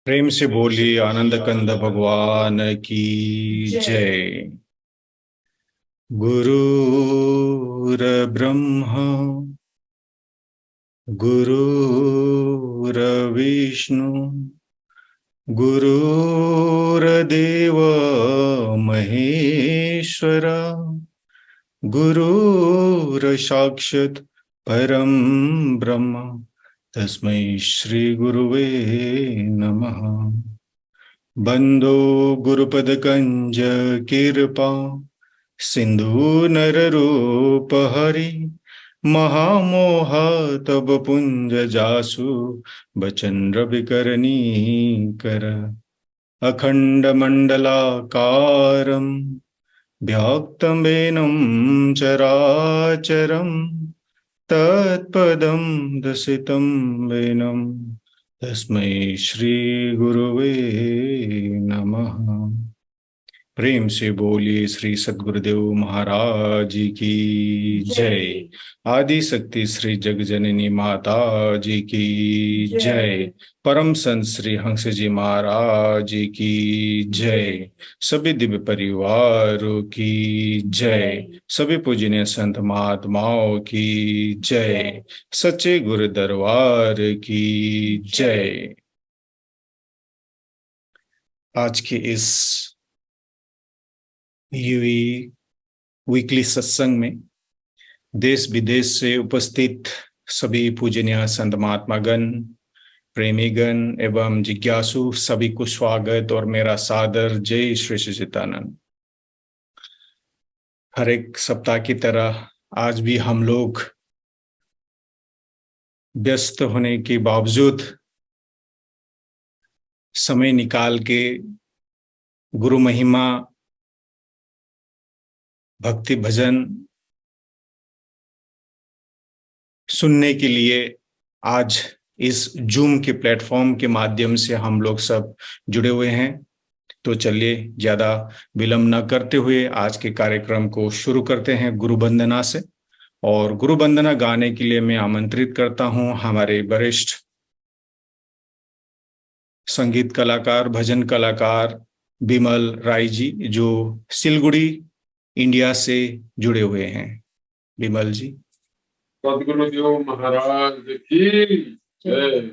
प्रेम से बोली आनंद कंद भगवान की जय। गुरुर ब्रह्मा गुरुर्विष्णु गुरुर्देव महेश्वरा गुरुर्साक्षात् परम ब्रह्म तस्मै श्री गुरुवे नमः। बंदो गुरुपद कंज कृपा सिंधु नर रूप हरि महामोह तब पुंज जासु बचन रवि करनी कर अखंड मंडलाकारं व्याक्तमेनं चराचरं तत्पदं दर्शितं वेनं तस्मै श्री गुरुवे नमः। प्रेम से बोलिए श्री सद्गुरुदेव महाराज की जय। आदि शक्ति श्री जगजननी माता जी की जय। परम संत श्री हंस जी महाराज की जय। सभी दिव्य परिवारों की जय। सभी पूजनीय संत महात्माओं की जय। सच्चे गुरु दरबार की जय। आज के इस यूवी वीकली सत्संग में देश विदेश से उपस्थित सभी पूजनीय संत महात्मागण, प्रेमीगण एवं जिज्ञासु सभी को स्वागत और मेरा सादर जय श्री सच्चिदानंद। हर एक सप्ताह की तरह आज भी हम लोग व्यस्त होने के बावजूद समय निकाल के गुरु महिमा, भक्ति भजन सुनने के लिए आज इस जूम के प्लेटफॉर्म के माध्यम से हम लोग सब जुड़े हुए हैं। तो चलिए ज्यादा विलंब न करते हुए आज के कार्यक्रम को शुरू करते हैं गुरु वंदना से। और गुरु वंदना गाने के लिए मैं आमंत्रित करता हूं हमारे वरिष्ठ संगीत कलाकार, भजन कलाकार बिमल राय जी, जो सिलगुड़ी इंडिया से जुड़े हुए हैं। बिमल जी। सद्गुरुदेव महाराज की जय।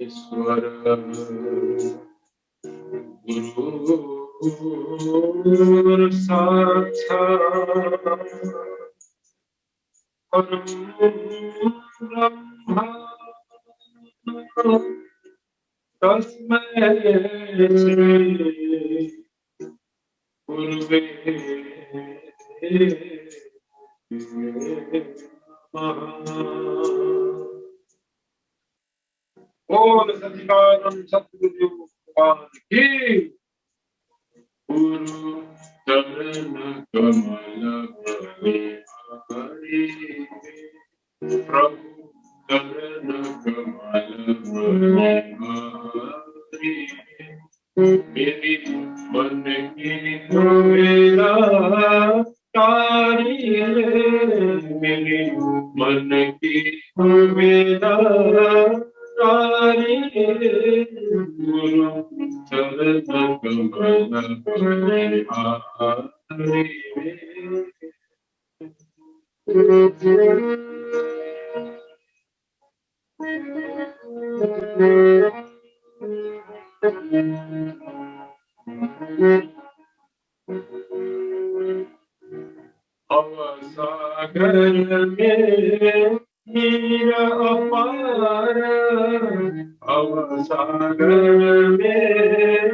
ईश्वर गुरु साक्षात् ब्रह्मा तस्मै श्री गुरुवे बोल सच्चिदानंद सद्गुरुदेव भगवान की। गुरु चरण कमल बलिहारी, प्रभु चरण कमल बलिहारी, मेरी मन की मेरा तारी मेरी मन की मेरा गुरु चरण कमल बलिहारी। अवसागर में हीरा अपार, अवसागर में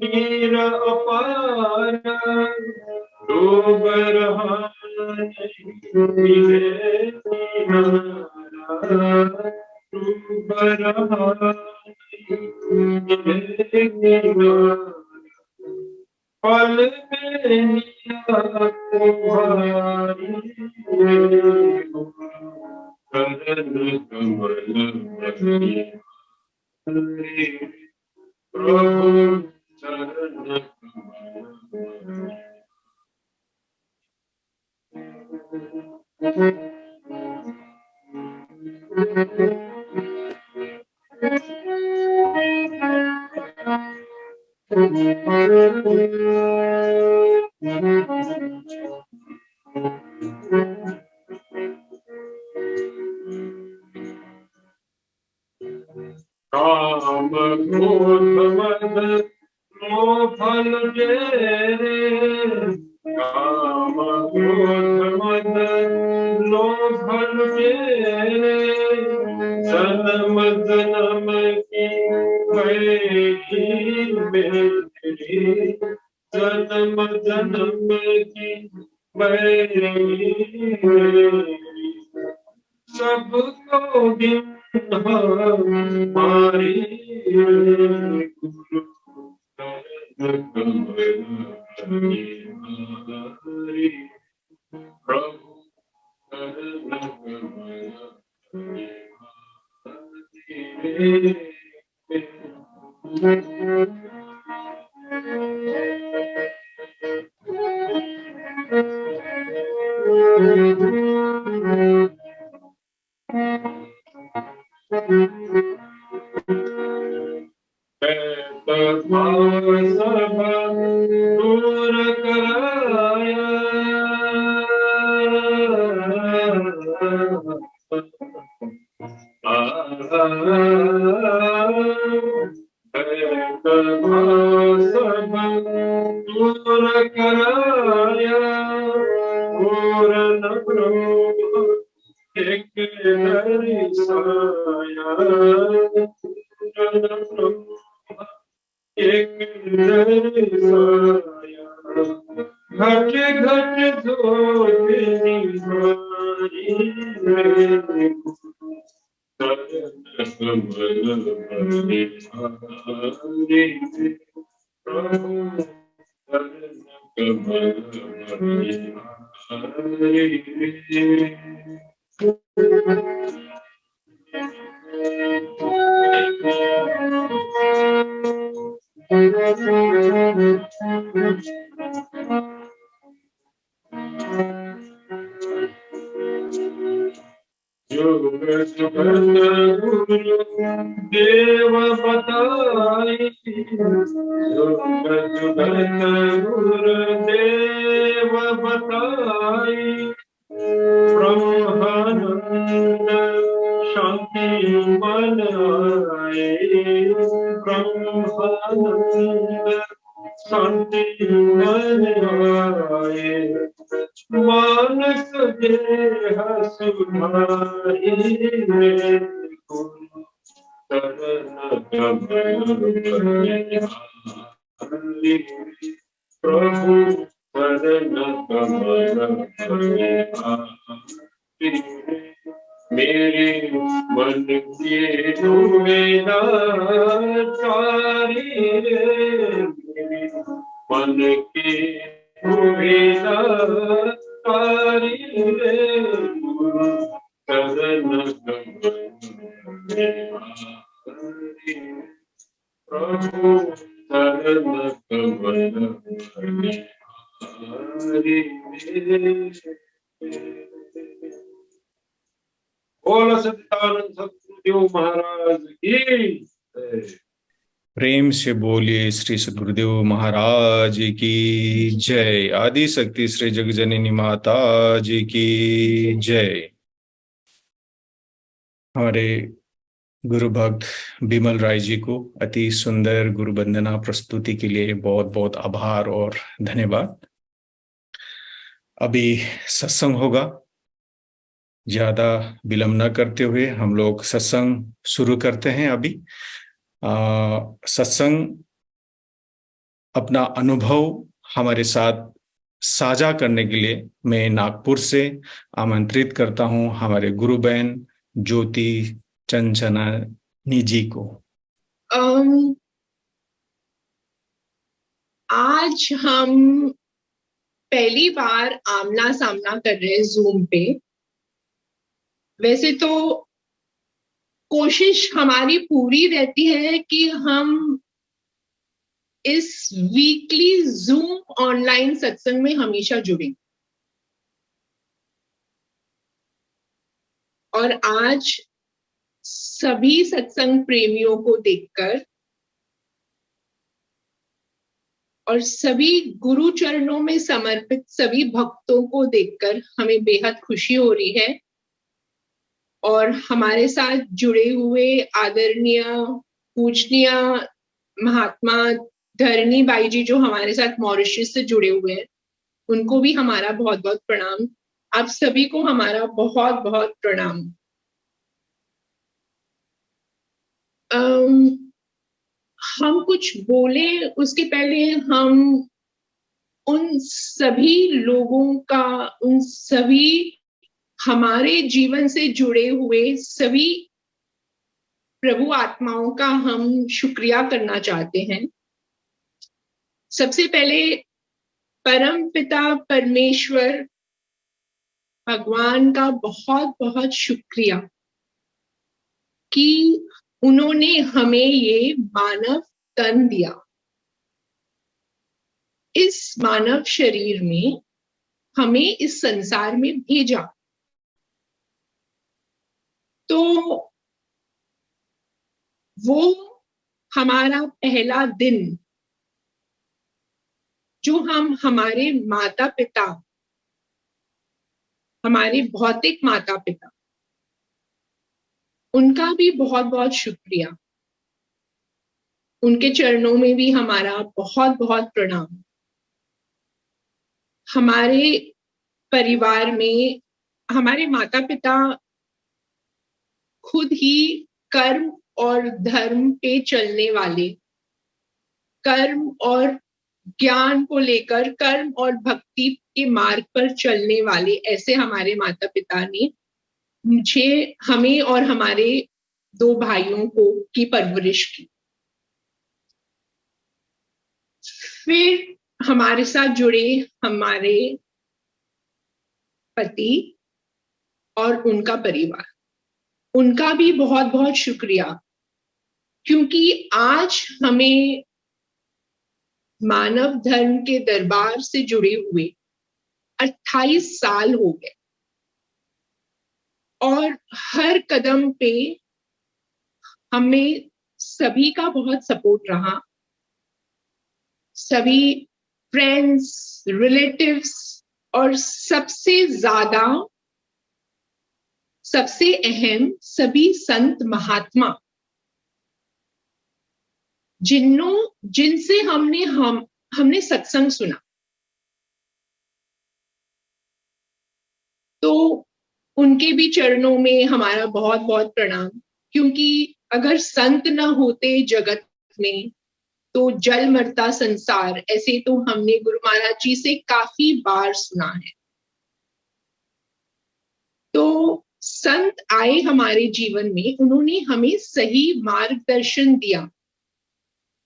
हीरा अपार, डूब रहा मिले किनारा, डूब रहा मिले किनारा, पल में निया तुम्हारी चरण कमल बनी प्रभु चरण कमल काम क्रोध मद मोह फल तेरे काम क्रोध मद मोह फल तेरे जन्म जन्म की वही मेरी जन्म जन्म की वही मेरी सबको दिन हमारी गुरु चरण कमल हमारी प्रभु चरण कमल सब दूर कराया सब दूर कराया पूर्ण प्रभु एक दर्शाया पूर्ण प्रभु एक दर्शाया घट घट जोड़ी हमारी मेरे चरण कमल बनी हमारी प्रभु चरण कमल बनी हमारी जुग जुगत गुरु देव बताई जुग जुगत गुरु देव बताई ब्रह्मानंद शांति मन आए ब्रह्मानंद शांति मन आए मानस देह सुधारी मेरे गुरु चरण कमल बनी हमारी प्रभु चरण कमल बनी हमारी मेरे मन के दुविधाचारी मेरे मन के दुविधाचारी गुरु चरण कमल बनी हमारी प्रभु चरण कमल बनी हमारी बोल सच्चिदानंद सतगुरुदेव महाराज की जय। प्रेम से बोलिए श्री सद्गुरुदेव महाराज की जय। आदि शक्ति श्री जगजननी माता जी की जय। हमारे गुरु भक्त बिमल राय जी को अति सुंदर गुरु वंदना प्रस्तुति के लिए बहुत बहुत आभार और धन्यवाद। अभी सत्संग होगा, ज्यादा विलंब न करते हुए हम लोग सत्संग शुरू करते हैं। अभी सत्संग अपना अनुभव हमारे साथ साझा करने के लिए मैं नागपुर से आमंत्रित करता हूं हमारे गुरु बहन ज्योति चंचनानी जी को। आज हम पहली बार आमना सामना कर रहे हैं जूम पे। वैसे तो कोशिश हमारी पूरी रहती है कि हम इस वीकली जूम ऑनलाइन सत्संग में हमेशा जुड़ें, और आज सभी सत्संग प्रेमियों को देखकर और सभी गुरु चरणों में समर्पित सभी भक्तों को देखकर हमें बेहद खुशी हो रही है। और हमारे साथ जुड़े हुए आदरणीय पूजनीय महात्मा धरणी बाई जी जो हमारे साथ मॉरिशस से जुड़े हुए हैं, उनको भी हमारा बहुत बहुत प्रणाम। आप सभी को हमारा बहुत बहुत प्रणाम। हम कुछ बोले उसके पहले हम उन सभी लोगों का, उन सभी हमारे जीवन से जुड़े हुए सभी प्रभु आत्माओं का हम शुक्रिया करना चाहते हैं। सबसे पहले परम पिता परमेश्वर भगवान का बहुत बहुत शुक्रिया कि उन्होंने हमें ये मानव तन दिया। इस मानव शरीर में हमें इस संसार में भेजा। तो वो हमारा पहला दिन जो हम हमारे माता पिता, हमारे भौतिक माता पिता, उनका भी बहुत बहुत शुक्रिया। उनके चरणों में भी हमारा बहुत बहुत प्रणाम। हमारे परिवार में हमारे माता पिता खुद ही कर्म और धर्म पे चलने वाले, कर्म और ज्ञान को लेकर कर्म और भक्ति के मार्ग पर चलने वाले ऐसे हमारे माता पिता ने मुझे, हमें और हमारे दो भाइयों को की परवरिश की। फिर हमारे साथ जुड़े हमारे पति और उनका परिवार, उनका भी बहुत बहुत शुक्रिया, क्योंकि आज हमें मानव धर्म के दरबार से जुड़े हुए 28 साल हो गए और हर कदम पे हमें सभी का बहुत सपोर्ट रहा। सभी फ्रेंड्स, रिलेटिव्स और सबसे ज्यादा, सबसे अहम सभी संत महात्मा जिनसे हमने सत्संग सुना। तो उनके भी चरणों में हमारा बहुत बहुत प्रणाम, क्योंकि अगर संत न होते जगत में तो जल मरता संसार, ऐसे तो हमने गुरु महाराज जी से काफी बार सुना है। तो संत आए हमारे जीवन में, उन्होंने हमें सही मार्गदर्शन दिया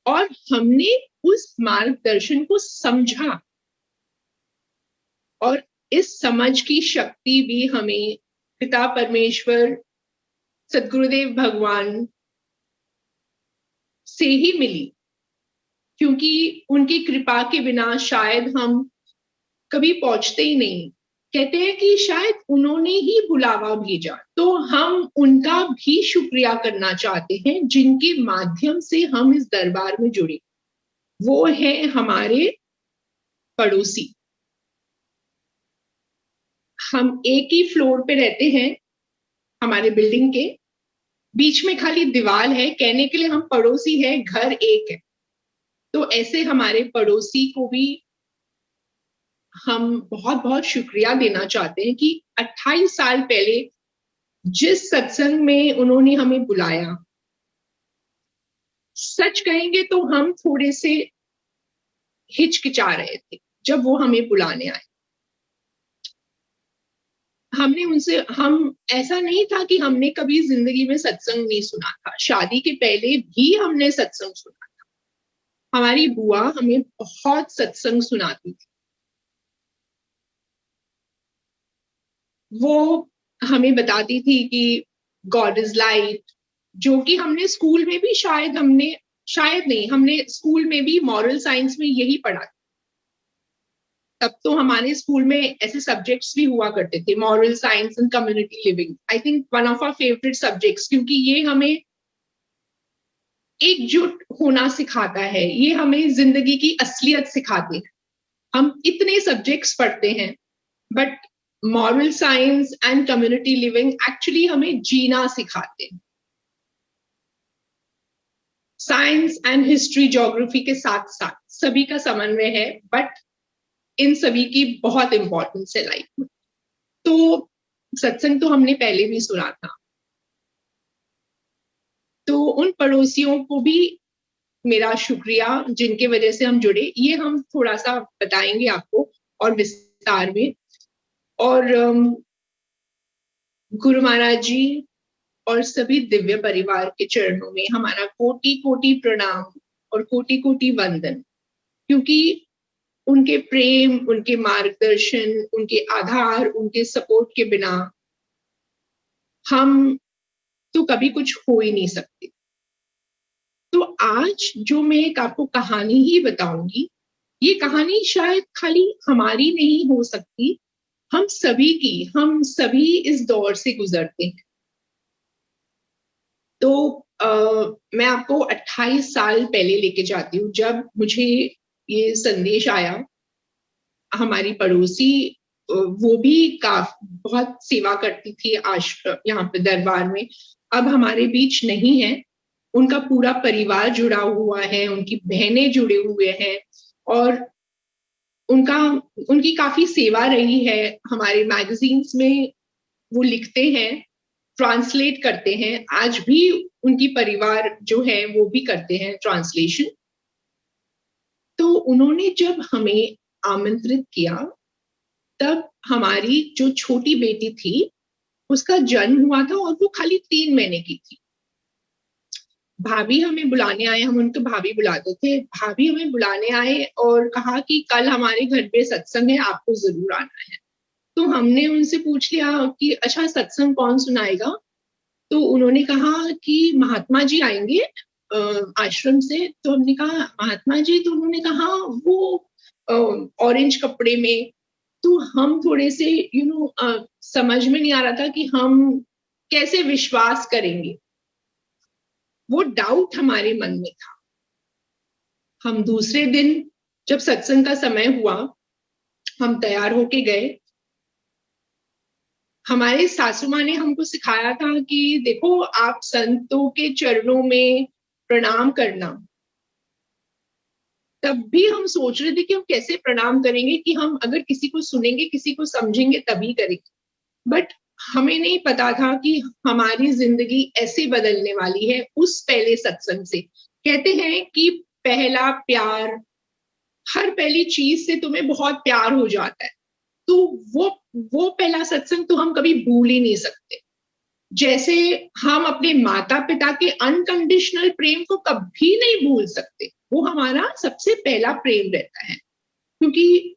और हमने उस मार्गदर्शन को समझा, और इस समझ की शक्ति भी हमें पिता परमेश्वर सद्गुरुदेव भगवान से ही मिली, क्योंकि उनकी कृपा के बिना शायद हम कभी पहुंचते ही नहीं। कहते हैं कि शायद उन्होंने ही बुलावा भेजा, तो हम उनका भी शुक्रिया करना चाहते हैं जिनके माध्यम से हम इस दरबार में जुड़े। वो है हमारे पड़ोसी। हम एक ही फ्लोर पे रहते हैं, हमारे बिल्डिंग के बीच में खाली दीवार है, कहने के लिए हम पड़ोसी हैं, घर एक है। तो ऐसे हमारे पड़ोसी को भी हम बहुत बहुत शुक्रिया देना चाहते हैं कि 28 साल पहले जिस सत्संग में उन्होंने हमें बुलाया, सच कहेंगे तो हम थोड़े से हिचकिचा रहे थे जब वो हमें बुलाने आए। हम ऐसा नहीं था कि हमने कभी जिंदगी में सत्संग नहीं सुना था। शादी के पहले भी हमने सत्संग सुना था। हमारी बुआ हमें बहुत सत्संग सुनाती थी। वो हमें बताती थी कि गॉड इज लाइट, जो कि हमने स्कूल में भी शायद हमने स्कूल में भी मॉरल साइंस में यही पढ़ा। तब तो हमारे स्कूल में ऐसे सब्जेक्ट्स भी हुआ करते थे, moral science and community living. I think one of our favourite subjects, क्योंकि ये हमें एकजुट होना सिखाता है, ये हमें जिंदगी की असलियत सिखाते हैं। हम इतने सब्जेक्ट्स पढ़ते हैं, but moral science and community living actually हमें जीना सिखाते हैं। साइंस एंड हिस्ट्री, ज्योग्राफी के साथ साथ सभी का समन्वय है, बट इन सभी की बहुत इंपॉर्टेंस है लाइफ में। तो सत्संग तो हमने पहले भी सुना था। तो उन पड़ोसियों को भी मेरा शुक्रिया जिनके वजह से हम जुड़े, ये हम थोड़ा सा बताएंगे आपको और विस्तार में। और गुरु महाराज जी और सभी दिव्य परिवार के चरणों में हमारा कोटि कोटि प्रणाम और कोटि कोटि वंदन, क्योंकि उनके प्रेम, उनके मार्गदर्शन, उनके आधार, उनके सपोर्ट के बिना हम तो कभी कुछ हो ही नहीं सकते। तो आज जो मैं एक आपको कहानी ही बताऊंगी, ये कहानी शायद खाली हमारी नहीं हो सकती, हम सभी की, हम सभी इस दौर से गुजरते हैं। तो मैं आपको 28 साल पहले लेके जाती हूँ, जब मुझे ये संदेश आया। हमारी पड़ोसी, वो भी बहुत सेवा करती थी यहाँ पे दरबार में, अब हमारे बीच नहीं है। उनका पूरा परिवार जुड़ा हुआ है, उनकी बहनें जुड़े हुए हैं, और उनकी काफी सेवा रही है। हमारे मैगजीन्स में वो लिखते हैं, ट्रांसलेट करते हैं, आज भी उनकी परिवार जो है वो भी करते हैं ट्रांसलेशन। तो उन्होंने जब हमें आमंत्रित किया, तब हमारी जो छोटी बेटी थी उसका जन्म हुआ था, और वो खाली 3 महीने की थी। भाभी हमें बुलाने आए, हम उनको भाभी बुलाते थे, भाभी हमें बुलाने आए और कहा कि कल हमारे घर पे सत्संग है, आपको जरूर आना है। तो हमने उनसे पूछ लिया कि अच्छा सत्संग कौन सुनाएगा? तो उन्होंने कहा कि महात्मा जी आएंगे आश्रम से। तो हमने कहा महात्मा जी? तो उन्होंने कहा वो ऑरेंज कपड़े में। तो हम थोड़े से समझ में नहीं आ रहा था कि हम कैसे विश्वास करेंगे, वो डाउट हमारे मन में था। हम दूसरे दिन जब सत्संग का समय हुआ, हम तैयार होके गए। हमारे सासू माँ ने हमको सिखाया था कि देखो, आप संतों के चरणों में प्रणाम करना। तब भी हम सोच रहे थे कि हम कैसे प्रणाम करेंगे, कि हम अगर किसी को सुनेंगे, किसी को समझेंगे तभी करेंगे। बट हमें नहीं पता था कि हमारी जिंदगी ऐसे बदलने वाली है उस पहले सत्संग से। कहते हैं कि पहला प्यार, हर पहली चीज से तुम्हें बहुत प्यार हो जाता है। तो वो पहला सत्संग तो हम कभी भूल ही नहीं सकते। जैसे हम अपने माता पिता के अनकंडीशनल प्रेम को कभी नहीं भूल सकते, वो हमारा सबसे पहला प्रेम रहता है, क्योंकि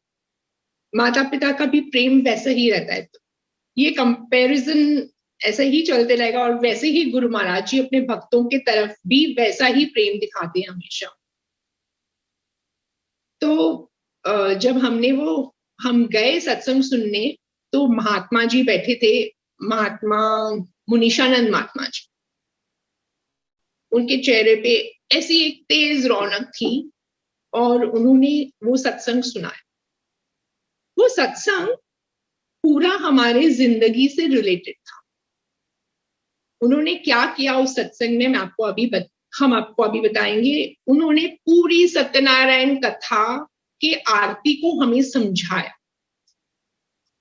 माता पिता का भी प्रेम वैसा ही रहता है। तो ये कंपैरिजन ऐसे ही चलते रहेगा, और वैसे ही गुरु महाराज जी अपने भक्तों के तरफ भी वैसा ही प्रेम दिखाते हैं हमेशा। तो जब हम गए सत्संग सुनने, तो महात्मा जी बैठे थे, महात्मा मुनीशानंद महात्मा जी। उनके चेहरे पे ऐसी एक तेज रौनक थी, और उन्होंने वो सत्संग सुनाया। वो सत्संग पूरा हमारे जिंदगी से रिलेटेड था। उन्होंने क्या किया उस सत्संग में, हम आपको अभी बताएंगे। उन्होंने पूरी सत्यनारायण कथा के आरती को हमें समझाया,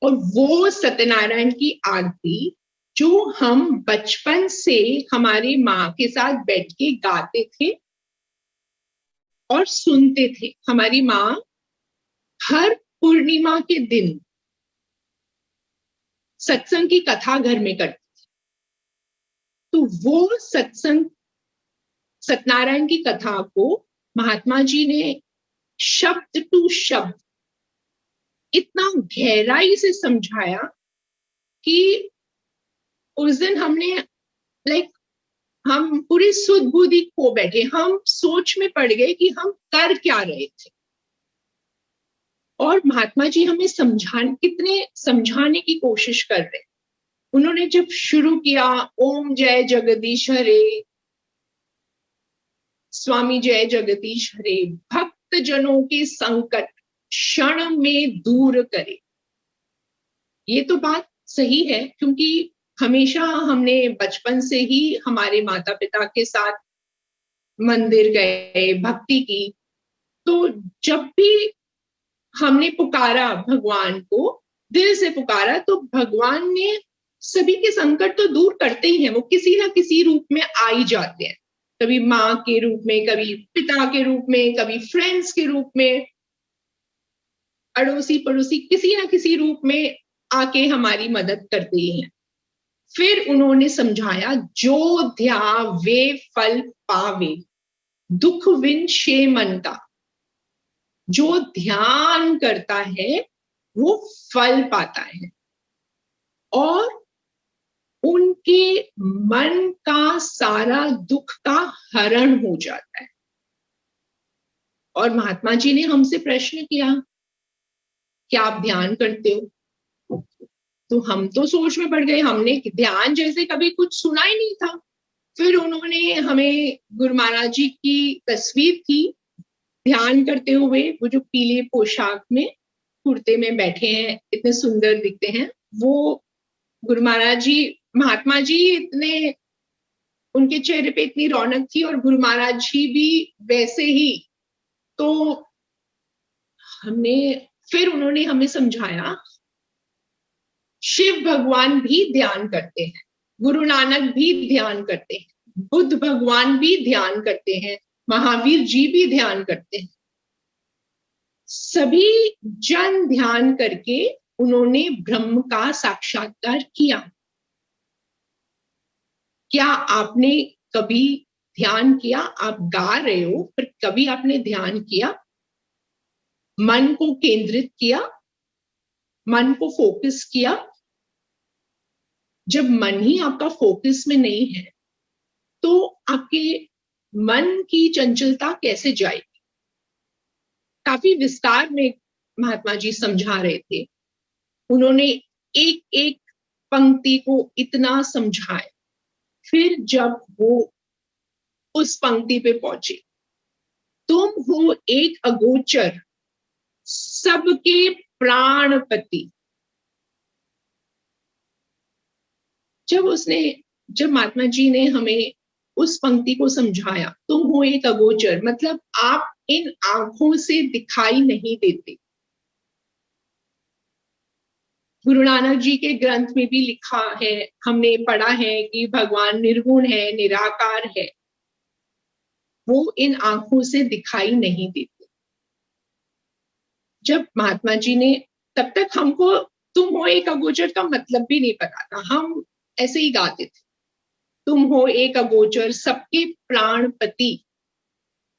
और वो सत्यनारायण की आरती जो हम बचपन से हमारी माँ के साथ बैठ के गाते थे और सुनते थे। हमारी माँ हर पूर्णिमा के दिन सत्संग की कथा घर में करती थी। तो वो सत्संग, सत्यनारायण की कथा को महात्मा जी ने शब्द टू शब्द इतना गहराई से समझाया कि उस दिन हमने हम पूरी सुध बुद्धि खो बैठे, हम सोच में पड़ गए कि हम कर क्या रहे थे। और महात्मा जी हमें कितने समझाने की कोशिश कर रहे। उन्होंने जब शुरू किया, ओम जय जगदीश हरे, स्वामी जय जगदीश हरे, भक्त जनों के संकट क्षण में दूर करे। ये तो बात सही है, क्योंकि हमेशा हमने बचपन से ही हमारे माता पिता के साथ मंदिर गए, भक्ति की, तो जब भी हमने पुकारा भगवान को, दिल से पुकारा, तो भगवान ने सभी के संकट तो दूर करते ही हैं। वो किसी ना किसी रूप में आ ही जाते हैं, कभी माँ के रूप में, कभी पिता के रूप में, कभी फ्रेंड्स के रूप में, अड़ोसी पड़ोसी, किसी ना किसी रूप में आके हमारी मदद करते ही हैं। फिर उन्होंने समझाया, जो ध्यावे फल पावे, दुख विन शे मन का। जो ध्यान करता है वो फल पाता है और उनके मन का सारा दुख का हरण हो जाता है। और महात्मा जी ने हमसे प्रश्न किया, क्या आप ध्यान करते हो? तो हम तो सोच में पड़ गए, हमने ध्यान जैसे कभी कुछ सुना ही नहीं था। फिर उन्होंने हमें गुरु महाराज जी की तस्वीर थी ध्यान करते हुए, वो जो पीले पोशाक में कुर्ते में बैठे हैं, इतने सुंदर दिखते हैं, वो गुरु महाराज जी, महात्मा जी इतने, उनके चेहरे पे इतनी रौनक थी और गुरु महाराज जी भी वैसे ही। तो फिर उन्होंने हमें समझाया, शिव भगवान भी ध्यान करते हैं, गुरु नानक भी ध्यान करते हैं, बुद्ध भगवान भी ध्यान करते हैं, महावीर जी भी ध्यान करते हैं। सभी जन ध्यान करके उन्होंने ब्रह्म का साक्षात्कार किया। क्या आपने कभी ध्यान किया? आप गा रहे हो, पर कभी आपने ध्यान किया? मन को केंद्रित किया, मन को फोकस किया? जब मन ही आपका फोकस में नहीं है तो आपके मन की चंचलता कैसे जाएगी? काफी विस्तार में महात्मा जी समझा रहे थे। उन्होंने एक एक पंक्ति को इतना समझाया। फिर जब वो उस पंक्ति पे पहुंचे, तुम हो एक अगोचर सबके प्राणपति। जब महात्मा जी ने हमें उस पंक्ति को समझाया, तुम हो एक अगोचर, मतलब आप इन आंखों से दिखाई नहीं देते। गुरु नानक जी के ग्रंथ में भी लिखा है, हमने पढ़ा है कि भगवान निर्गुण है, निराकार है, वो इन आंखों से दिखाई नहीं देते। जब महात्मा जी ने, तब तक हमको तुम हो एक अगोचर का मतलब भी नहीं पता था, हम ऐसे ही गाते थे, तुम हो एक अगोचर सबके प्राणपति।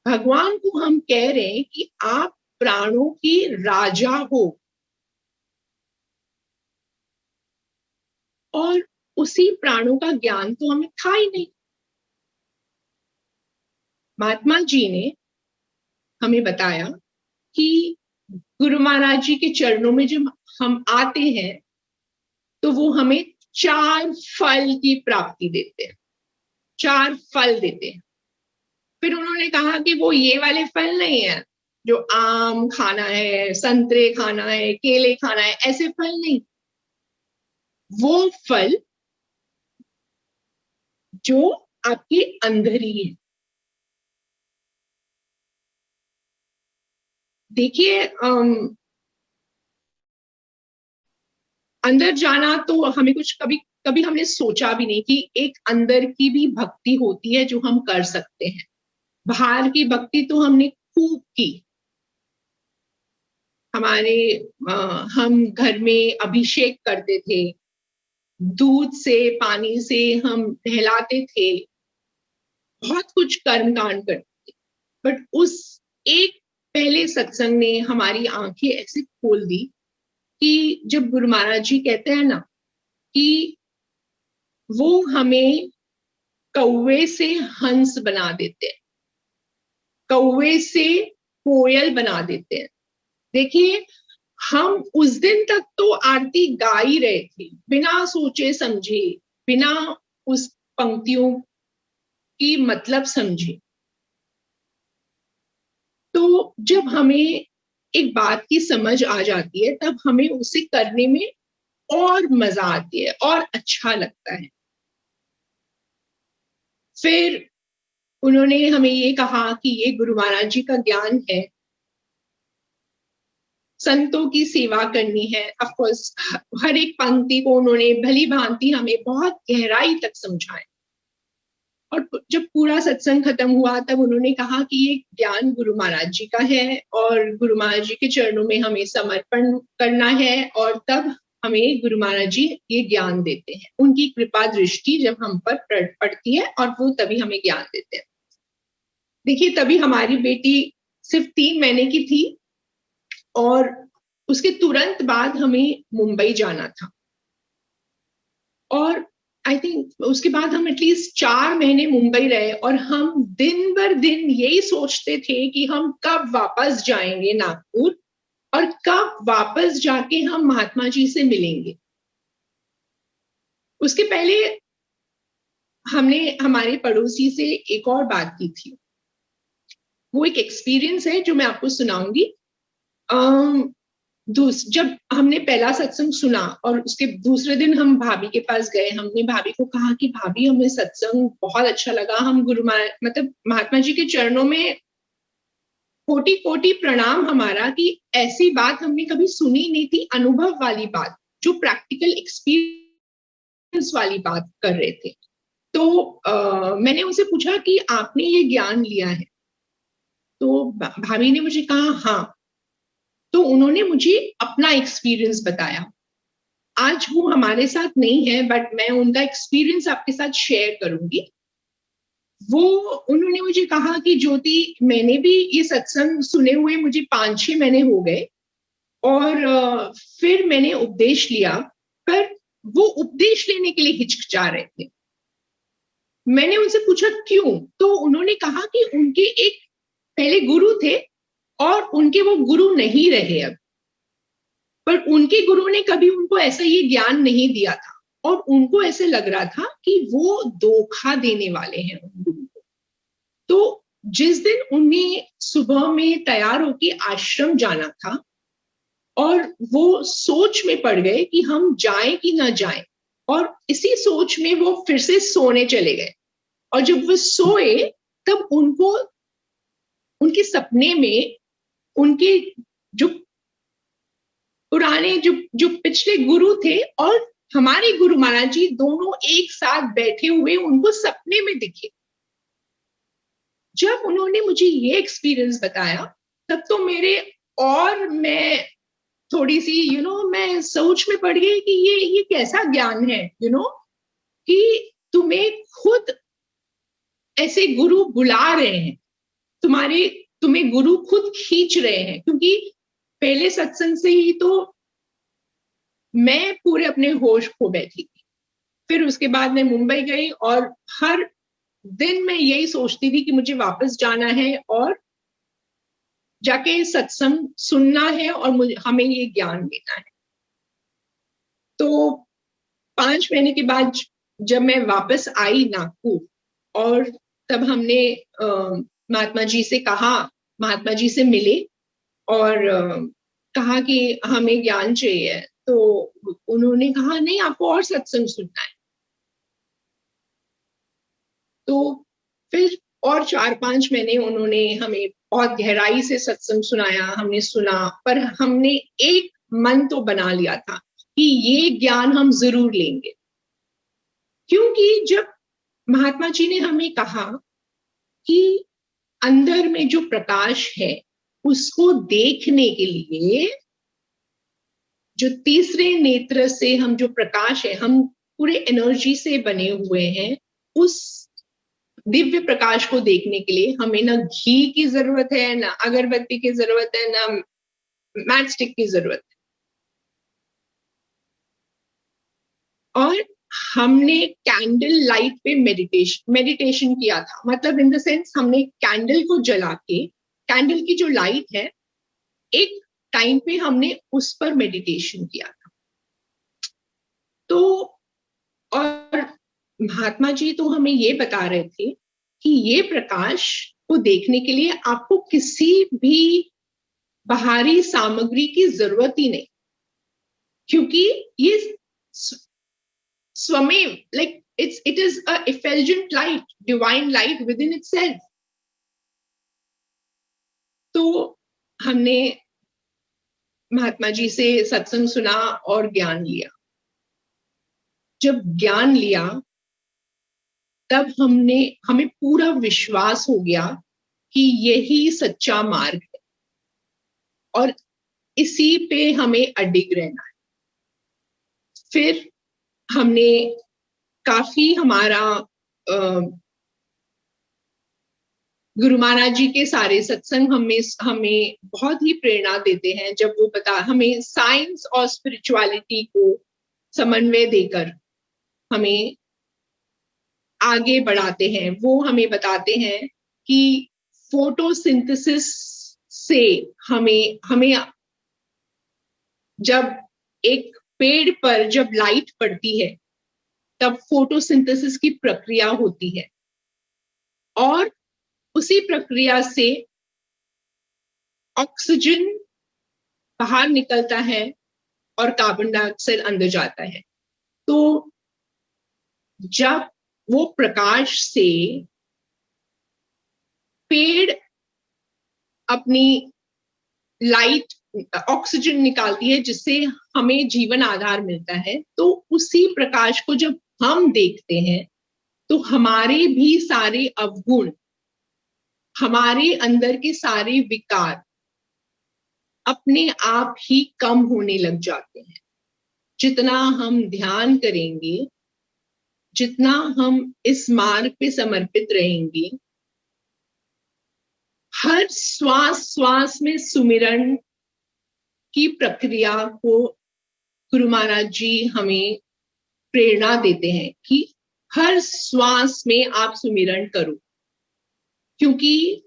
भगवान को हम कह रहे हैं कि आप प्राणों की राजा हो, और उसी प्राणों का ज्ञान तो हमें था ही नहीं। महात्मा जी ने हमें बताया कि गुरु महाराज जी के चरणों में जब हम आते हैं तो वो हमें 4 फल की प्राप्ति देते हैं, 4 फल देते हैं। फिर उन्होंने कहा कि वो ये वाले फल नहीं है जो आम खाना है, संतरे खाना है, केले खाना है, ऐसे फल नहीं। वो फल जो आपके अंदर ही है। देखिए, अंदर जाना तो हमें कुछ कभी हमने सोचा भी नहीं कि एक अंदर की भी भक्ति होती है जो हम कर सकते हैं। बाहर की भक्ति तो हमने खूब की। हम घर में अभिषेक करते थे, दूध से पानी से हम नहलाते थे, बहुत कुछ कर्म कांड करते थे। बट उस एक पहले सत्संग ने हमारी आंखें ऐसे खोल दी कि जब गुरु महाराज जी कहते हैं ना कि वो हमें कौवे से हंस बना देते हैं, कौवे से कोयल बना देते हैं। देखिए, हम उस दिन तक तो आरती गा ही रहे थे बिना सोचे समझे, बिना उस पंक्तियों की मतलब समझे। तो जब हमें एक बात की समझ आ जाती है तब हमें उसे करने में और मजा आती है और अच्छा लगता है। फिर उन्होंने हमें ये कहा कि ये गुरु महाराज जी का ज्ञान है, संतों की सेवा करनी है। ऑफ कोर्स हर एक पंक्ति को उन्होंने भली भांति हमें बहुत गहराई तक समझाया। और जब पूरा सत्संग खत्म हुआ तब उन्होंने कहा कि ये ज्ञान गुरु महाराज जी का है और गुरु महाराज जी के चरणों में हमें समर्पण करना है, और तब हमें गुरु महाराज जी ये ज्ञान देते हैं। उनकी कृपा दृष्टि जब हम पर पड़ती है और वो तभी हमें ज्ञान देते हैं। देखिए, तभी हमारी बेटी सिर्फ 3 महीने की थी और उसके तुरंत बाद हमें मुंबई जाना था, और आई थिंक उसके बाद हम एटलीस्ट 4 महीने मुंबई रहे और हम दिन भर दिन यही सोचते थे कि हम कब वापस जाएंगे नागपुर और कब वापस जाके हम महात्मा जी से मिलेंगे। उसके पहले हमने हमारे पड़ोसी से एक और बात की थी। वो एक एक्सपीरियंस है जो मैं आपको सुनाऊंगी। जब हमने पहला सत्संग सुना और उसके दूसरे दिन हम भाभी के पास गए, हमने भाभी को कहा कि भाभी हमें सत्संग बहुत अच्छा लगा, हम मतलब महात्मा जी के चरणों में कोटि कोटि प्रणाम हमारा कि ऐसी बात हमने कभी सुनी नहीं थी, अनुभव वाली बात, जो प्रैक्टिकल एक्सपीरियंस वाली बात कर रहे थे। तो मैंने उनसे पूछा कि आपने ये ज्ञान लिया है? तो भाभी ने मुझे कहा हाँ। तो उन्होंने मुझे अपना एक्सपीरियंस बताया। आज वो हमारे साथ नहीं है, बट मैं उनका एक्सपीरियंस आपके साथ शेयर करूंगी। उन्होंने मुझे कहा कि ज्योति, मैंने भी ये सत्संग सुने हुए मुझे 5-6 महीने हो गए और फिर मैंने उपदेश लिया, पर वो उपदेश लेने के लिए हिचकिचा रहे थे। मैंने उनसे पूछा क्यों? तो उन्होंने कहा कि उनके एक पहले गुरु थे और उनके वो गुरु नहीं रहे अब, पर उनके गुरु ने कभी उनको ऐसा ये ज्ञान नहीं दिया था और उनको ऐसे लग रहा था कि वो धोखा देने वाले हैं उन गुरु को। तो जिस दिन उन्हें सुबह में तैयार होके आश्रम जाना था और वो सोच में पड़ गए कि हम जाएं कि ना जाएं, और इसी सोच में वो फिर से सोने चले गए। और जब वो सोए तब उनको उनके सपने में उनके जो पुराने जो पिछले गुरु थे और हमारे गुरु महाराज जी दोनों एक साथ बैठे हुए उनको सपने में दिखे। जब उन्होंने मुझे ये एक्सपीरियंस बताया तब तो मैं थोड़ी सी मैं सोच में पड़ गई कि ये कैसा ज्ञान है, कि तुम्हें खुद ऐसे गुरु बुला रहे हैं, तुम्हें गुरु खुद खींच रहे हैं। क्योंकि पहले सत्संग से ही तो मैं पूरे अपने होश खो बैठी थी। फिर उसके बाद मैं मुंबई गई और हर दिन मैं यही सोचती थी कि मुझे वापस जाना है और जाके सत्संग सुनना है और हमें ये ज्ञान देना है। तो 5 महीने के बाद जब मैं वापस आई नागपुर और तब हमने महात्मा जी से कहा, महात्मा जी से मिले और कहा कि हमें ज्ञान चाहिए। तो उन्होंने कहा नहीं, आपको और सत्संग सुनना है। तो फिर और 4-5 महीने उन्होंने हमें बहुत गहराई से सत्संग सुनाया, हमने सुना, पर हमने एक मन तो बना लिया था कि ये ज्ञान हम जरूर लेंगे। क्योंकि जब महात्मा जी ने हमें कहा कि अंदर में जो प्रकाश है उसको देखने के लिए जो तीसरे नेत्र से हम जो प्रकाश है, हम पूरे एनर्जी से बने हुए हैं, उस दिव्य प्रकाश को देखने के लिए हमें ना घी की जरूरत है, ना अगरबत्ती की जरूरत है, ना मैच स्टिक की जरूरत है। और हमने कैंडल लाइट पे मेडिटेशन किया था, मतलब इन द सेंस हमने कैंडल को जला के, कैंडल की जो लाइट है, एक टाइम पे हमने उस पर मेडिटेशन किया था। तो और महात्मा जी तो हमें ये बता रहे थे कि ये प्रकाश को देखने के लिए आपको किसी भी बाहरी सामग्री की जरूरत ही नहीं, क्योंकि ये स्वमेव, like it is a effulgent light, divine light within itself. तो हमने महात्मा जी से सत्संग सुना और ज्ञान लिया। जब ज्ञान लिया तब हमें पूरा विश्वास हो गया कि यही सच्चा मार्ग है और इसी पे हमें अडिग रहना है। फिर हमने काफी हमारा गुरु महाराज जी के सारे सत्संग हमें बहुत ही प्रेरणा देते हैं, जब वो हमें साइंस और स्पिरिचुअलिटी को समन्वय देकर हमें आगे बढ़ाते हैं। वो हमें बताते हैं कि फोटोसिंथेसिस से हमें जब एक पेड़ पर जब लाइट पड़ती है तब फोटोसिंथेसिस की प्रक्रिया होती है और उसी प्रक्रिया से ऑक्सीजन बाहर निकलता है और कार्बन डाइऑक्साइड अंदर जाता है। तो जब वो प्रकाश से पेड़ अपनी लाइट ऑक्सीजन निकालती है जिससे हमें जीवन आधार मिलता है, तो उसी प्रकाश को जब हम देखते हैं तो हमारे भी सारे अवगुण, हमारे अंदर के सारे विकार अपने आप ही कम होने लग जाते हैं। जितना हम ध्यान करेंगे, जितना हम इस मार्ग पे समर्पित रहेंगे, हर श्वास श्वास में सुमिरन की प्रक्रिया को गुरु महाराज जी हमें प्रेरणा देते हैं कि हर श्वास में आप सुमिरन करो, क्योंकि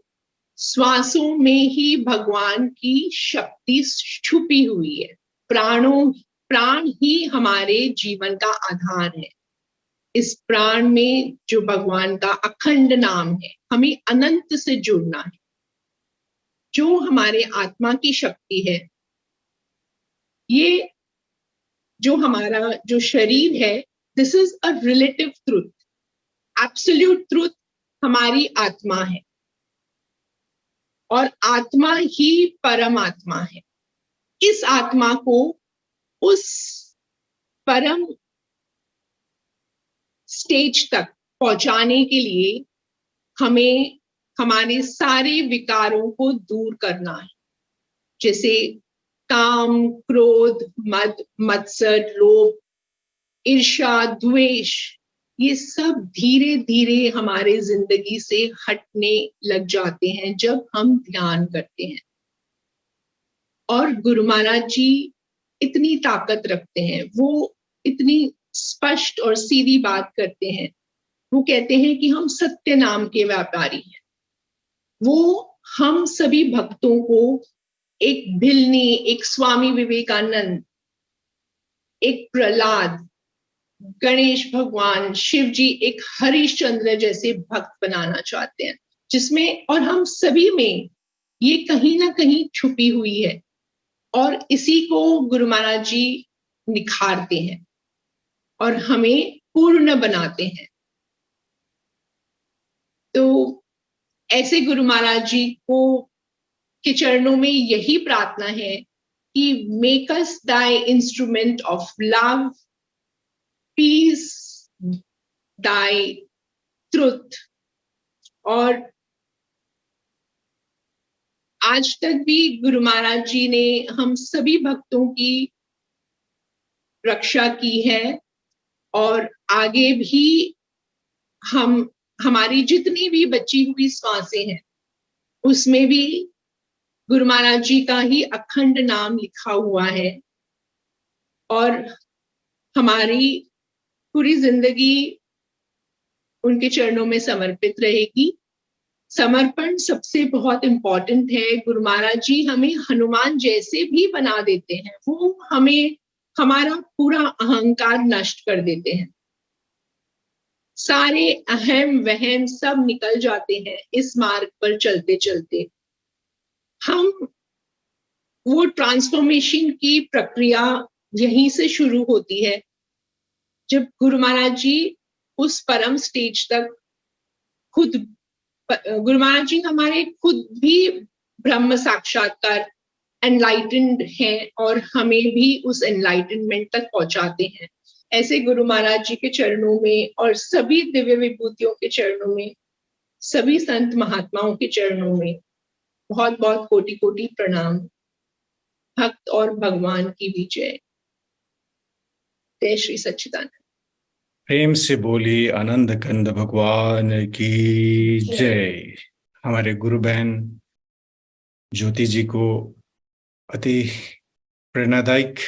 श्वासों में ही भगवान की शक्ति छुपी हुई है। प्राण ही हमारे जीवन का आधार है। इस प्राण में जो भगवान का अखंड नाम है, हमें अनंत से जुड़ना है। जो हमारे आत्मा की शक्ति है, ये जो हमारा जो शरीर है, this is a relative truth. Absolute truth हमारी आत्मा है और आत्मा ही परमात्मा है। इस आत्मा को उस परम स्टेज तक पहुंचाने के लिए हमें हमारे सारे विकारों को दूर करना है, जैसे काम, क्रोध, मद, मत्सर, लोभ, ईर्ष्या, द्वेष, ये सब धीरे धीरे हमारे जिंदगी से हटने लग जाते हैं जब हम ध्यान करते हैं। और गुरु महाराज जी इतनी ताकत रखते हैं, वो इतनी स्पष्ट और सीधी बात करते हैं। वो कहते हैं कि हम सत्य नाम के व्यापारी हैं। वो हम सभी भक्तों को एक भिलनी, एक स्वामी विवेकानंद, एक प्रहलाद, गणेश भगवान, शिव जी, एक हरिश्चंद्र जैसे भक्त बनाना चाहते हैं, जिसमें और हम सभी में ये कहीं ना कहीं छुपी हुई है और इसी को गुरु महाराज जी निखारते हैं और हमें पूर्ण बनाते हैं। तो ऐसे गुरु महाराज जी को के चरणों में यही प्रार्थना है कि make us thy instrument of love, peace, thy truth. और आज तक भी गुरु महाराज जी ने हम सभी भक्तों की रक्षा की है और आगे भी हम हमारी जितनी भी बची हुई श्वासें हैं उसमें भी गुरु महाराज जी का ही अखंड नाम लिखा हुआ है और हमारी पूरी जिंदगी उनके चरणों में समर्पित रहेगी। समर्पण सबसे बहुत इंपॉर्टेंट है। गुरु महाराज जी हमें हनुमान जैसे भी बना देते हैं, वो हमें हमारा पूरा अहंकार नष्ट कर देते हैं, सारे अहम वहम सब निकल जाते हैं इस मार्ग पर चलते चलते। हम वो ट्रांसफॉर्मेशन की प्रक्रिया यहीं से शुरू होती है जब गुरु महाराज जी उस परम स्टेज तक खुद, गुरु महाराज जी हमारे खुद भी ब्रह्म साक्षात्कार एनलाइटेंड हैं और हमें भी उस एनलाइटनमेंट तक पहुंचाते हैं। ऐसे गुरु महाराज जी के चरणों में और सभी दिव्य विभूतियों के चरणों में, सभी संत महात्माओं के चरणों में बहुत बहुत कोटि कोटि प्रणाम। भक्त और भगवान की भी जय। जय श्री सच्चिदानंद। प्रेम से बोली आनंद कंद भगवान की जय। हमारे गुरु बहन ज्योति जी को अति प्रेरणादायक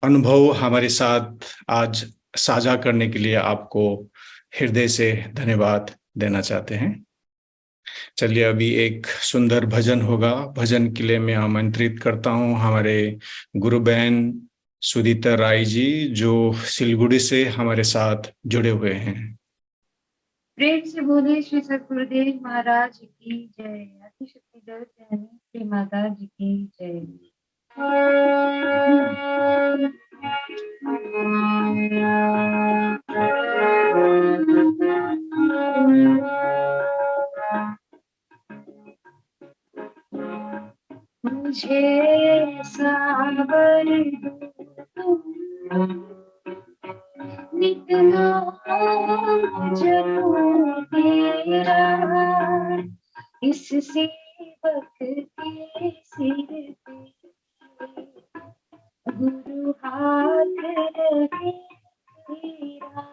अनुभव हमारे साथ आज साझा करने के लिए आपको हृदय से धन्यवाद देना चाहते हैं। चलिए अभी एक सुंदर भजन होगा। भजन के लिए मैं आमंत्रित करता हूं हमारे गुरु बहन सुदीता राय जी, जो सिलगुड़ी से हमारे साथ जुड़े हुए हैं। प्रेम से बोले श्री सद्गुरुदेव महाराज की जय। अतिशक्तिधर श्री माता जी की जय। मुझे सावर नितना जब तेरा इस सेवक के सिर पे गुरु हाथ रखे तेरा।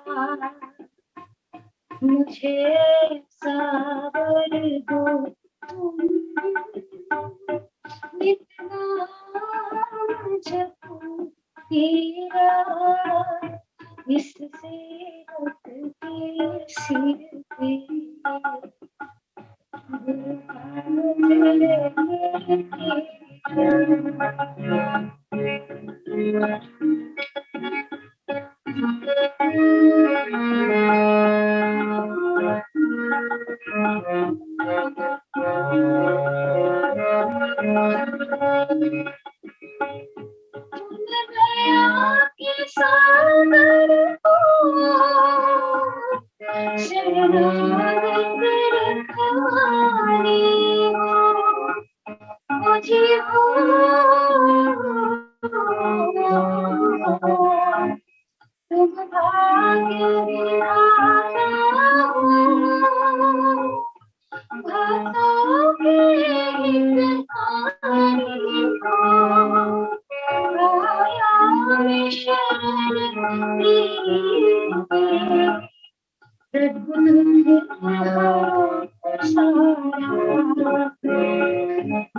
मुझे सावर दो नितना जब तेरा इस सेवक के सिर पे गुरु हाथ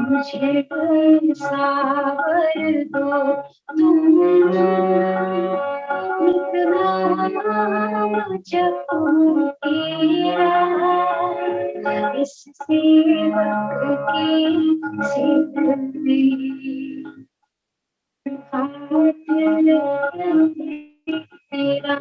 मुझे सावर दो तुम नितना जब तेरा इस सेवक के सिर पे हाथ रखे तेरा।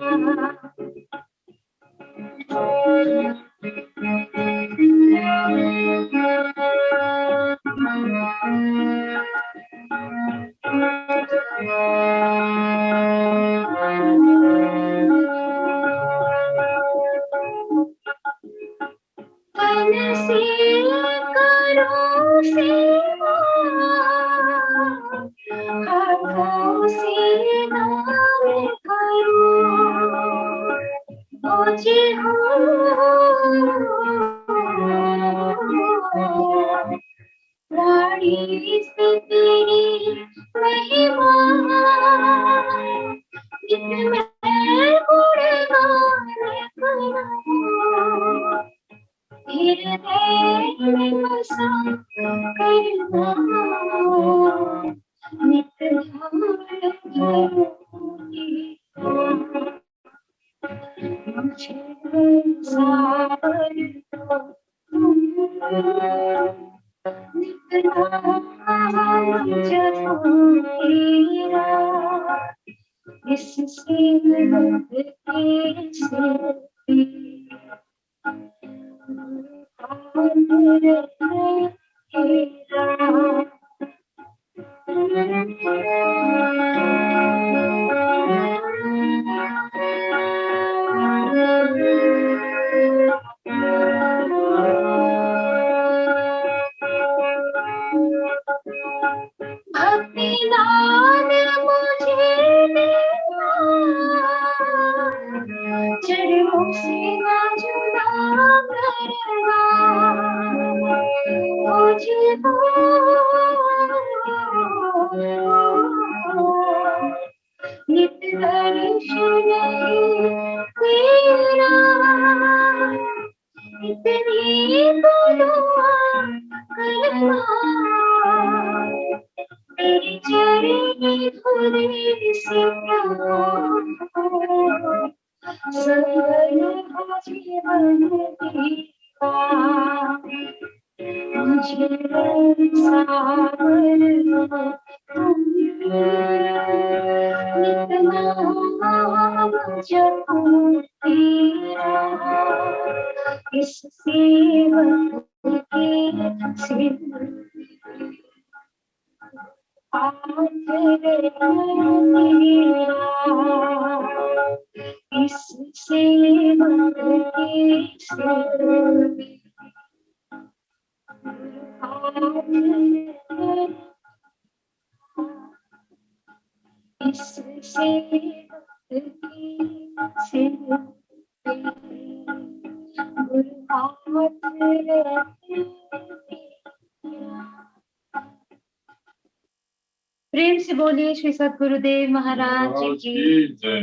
प्रेम से बोलिए श्री सद्गुरुदेव महाराज की जय।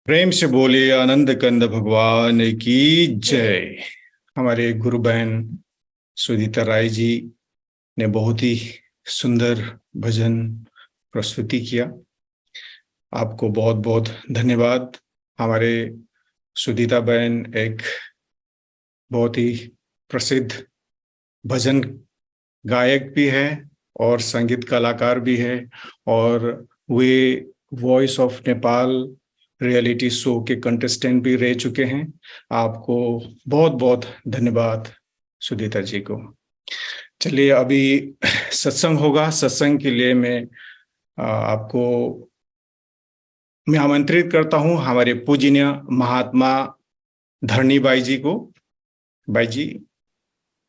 प्रेम से बोलिए आनंद कंद भगवान की जय। हमारे गुरु बहन सुनीता राय जी ने बहुत ही सुंदर भजन प्रस्तुति किया। आपको बहुत बहुत धन्यवाद। हमारे सुनीता बहन एक बहुत ही प्रसिद्ध भजन गायक भी है और संगीत कलाकार भी है, और वे voice of Nepal reality show के कंटेस्टेंट भी रह चुके हैं। आपको बहुत बहुत धन्यवाद सुनीता जी को। चलिए अभी सत्संग होगा। सत्संग के लिए मैं आमंत्रित करता हूं हमारे पूजनीय महात्मा धरणी बाई जी को। बाई जी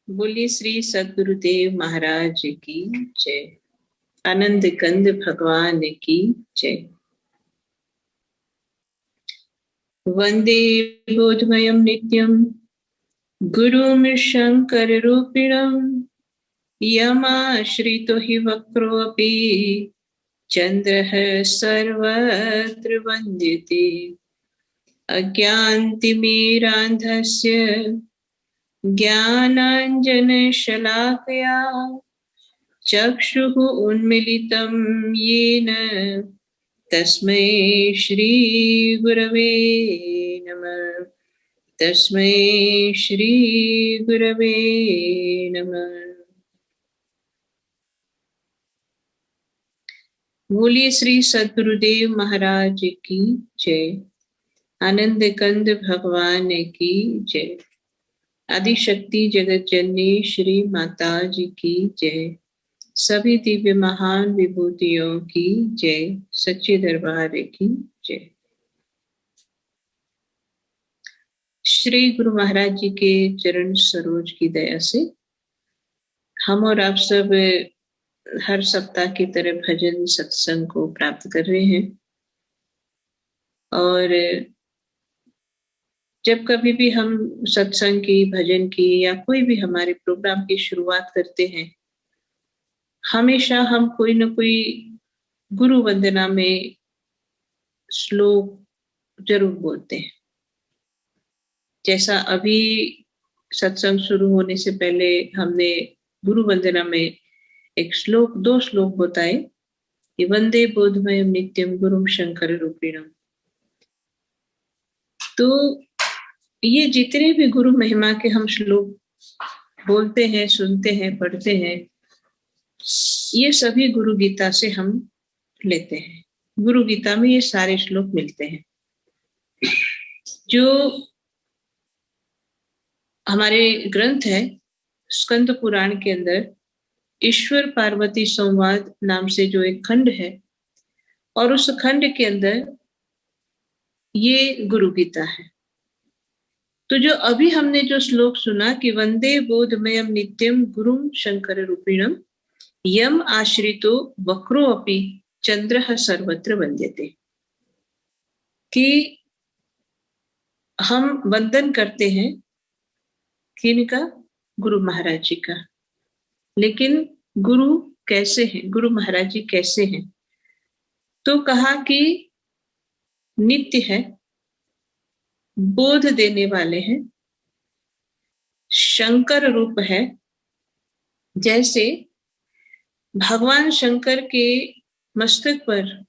बोलिए श्री सद्गुरुदेव महाराज की जय। आनंद कंद भगवान की जय। वंदे बोधमयं नित्यं गुरुं शंकर रूपिणं यमाश्रितो हि वक्रोऽपि चन्द्रः सर्वत्र वन्द्यते। अज्ञानतिमिरान्धस्य ज्ञानाञ्जनशलाकया चक्षुः उन्मीलितं येन तस्मै श्री गुरवे नमः। तस्मै श्री गुरवे नमः। बोलिए श्री सद्गुरुदेव महाराज की जय। आनंद कंद भगवान की जय। आदिशक्ति जगत जननी श्री माता जी की जय। सभी दिव्य महान विभूतियों की जय। सच्चे दरबार की जय। श्री गुरु महाराज जी के चरण सरोज की दया से हम और आप सब हर सप्ताह की तरह भजन सत्संग को प्राप्त कर रहे हैं। और जब कभी भी हम सत्संग की, भजन की या कोई भी हमारे प्रोग्राम की शुरुआत करते हैं, हमेशा हम कोई ना कोई गुरु वंदना में श्लोक जरूर बोलते हैं। जैसा अभी सत्संग शुरू होने से पहले हमने गुरु वंदना में एक श्लोक, 2 श्लोक बताए। कि वंदे बोधमयम नित्यम गुरुम शंकर रूपिणम। तो ये जितने भी गुरु महिमा के हम श्लोक बोलते हैं, सुनते हैं, पढ़ते हैं, ये सभी गुरु गीता से हम लेते हैं। गुरु गीता में ये सारे श्लोक मिलते हैं। जो हमारे ग्रंथ है स्कंद पुराण के अंदर ईश्वर पार्वती संवाद नाम से जो एक खंड है, और उस खंड के अंदर ये गुरु गीता है। तो जो अभी हमने जो श्लोक सुना कि वंदे बोधमयम नित्यम गुरुम शंकर रूपिणम यम आश्रितो वक्रो अपि चंद्रः सर्वत्र वंद्यते, कि हम वंदन करते हैं किनका? गुरु महाराज जी का। लेकिन गुरु कैसे हैं? गुरु महाराज जी कैसे हैं? तो कहा कि नित्य है, बोध देने वाले हैं, शंकर रूप है। जैसे भगवान शंकर के मस्तक पर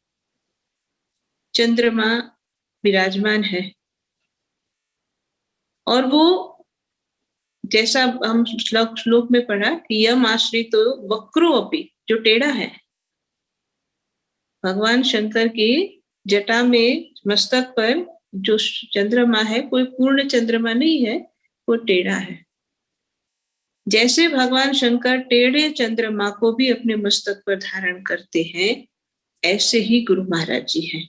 चंद्रमा विराजमान है, और वो जैसा हम श्लोक में पढ़ा कि यम आश्रितो वक्रो अपि, जो टेढ़ा है, भगवान शंकर की जटा में मस्तक पर जो चंद्रमा है कोई पूर्ण चंद्रमा नहीं है, वो टेढ़ा है। जैसे भगवान शंकर टेढ़े चंद्रमा को भी अपने मस्तक पर धारण करते हैं, ऐसे ही गुरु महाराज जी हैं।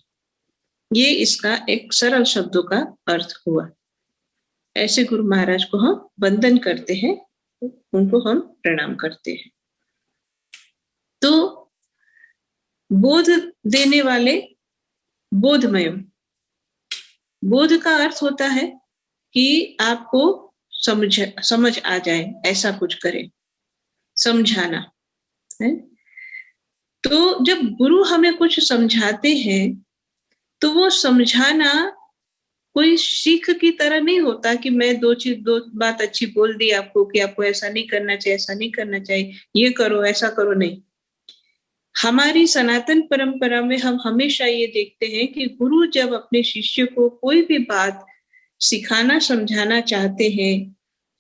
ये इसका एक सरल शब्दों का अर्थ हुआ। ऐसे गुरु महाराज को हम वंदन करते हैं, उनको हम प्रणाम करते हैं। तो बोध देने वाले, बोधमयम, बोध का अर्थ होता है कि आपको समझ आ जाए, ऐसा कुछ करें, समझाना है। तो जब गुरु हमें कुछ समझाते हैं तो वो समझाना कोई सीख की तरह नहीं होता कि मैं दो बात अच्छी बोल दी आपको कि आपको ऐसा नहीं करना चाहिए, ऐसा नहीं करना चाहिए, ये करो, ऐसा करो, नहीं। हमारी सनातन परंपरा में हम हमेशा ये देखते हैं कि गुरु जब अपने शिष्य को कोई भी बात सिखाना, समझाना चाहते हैं,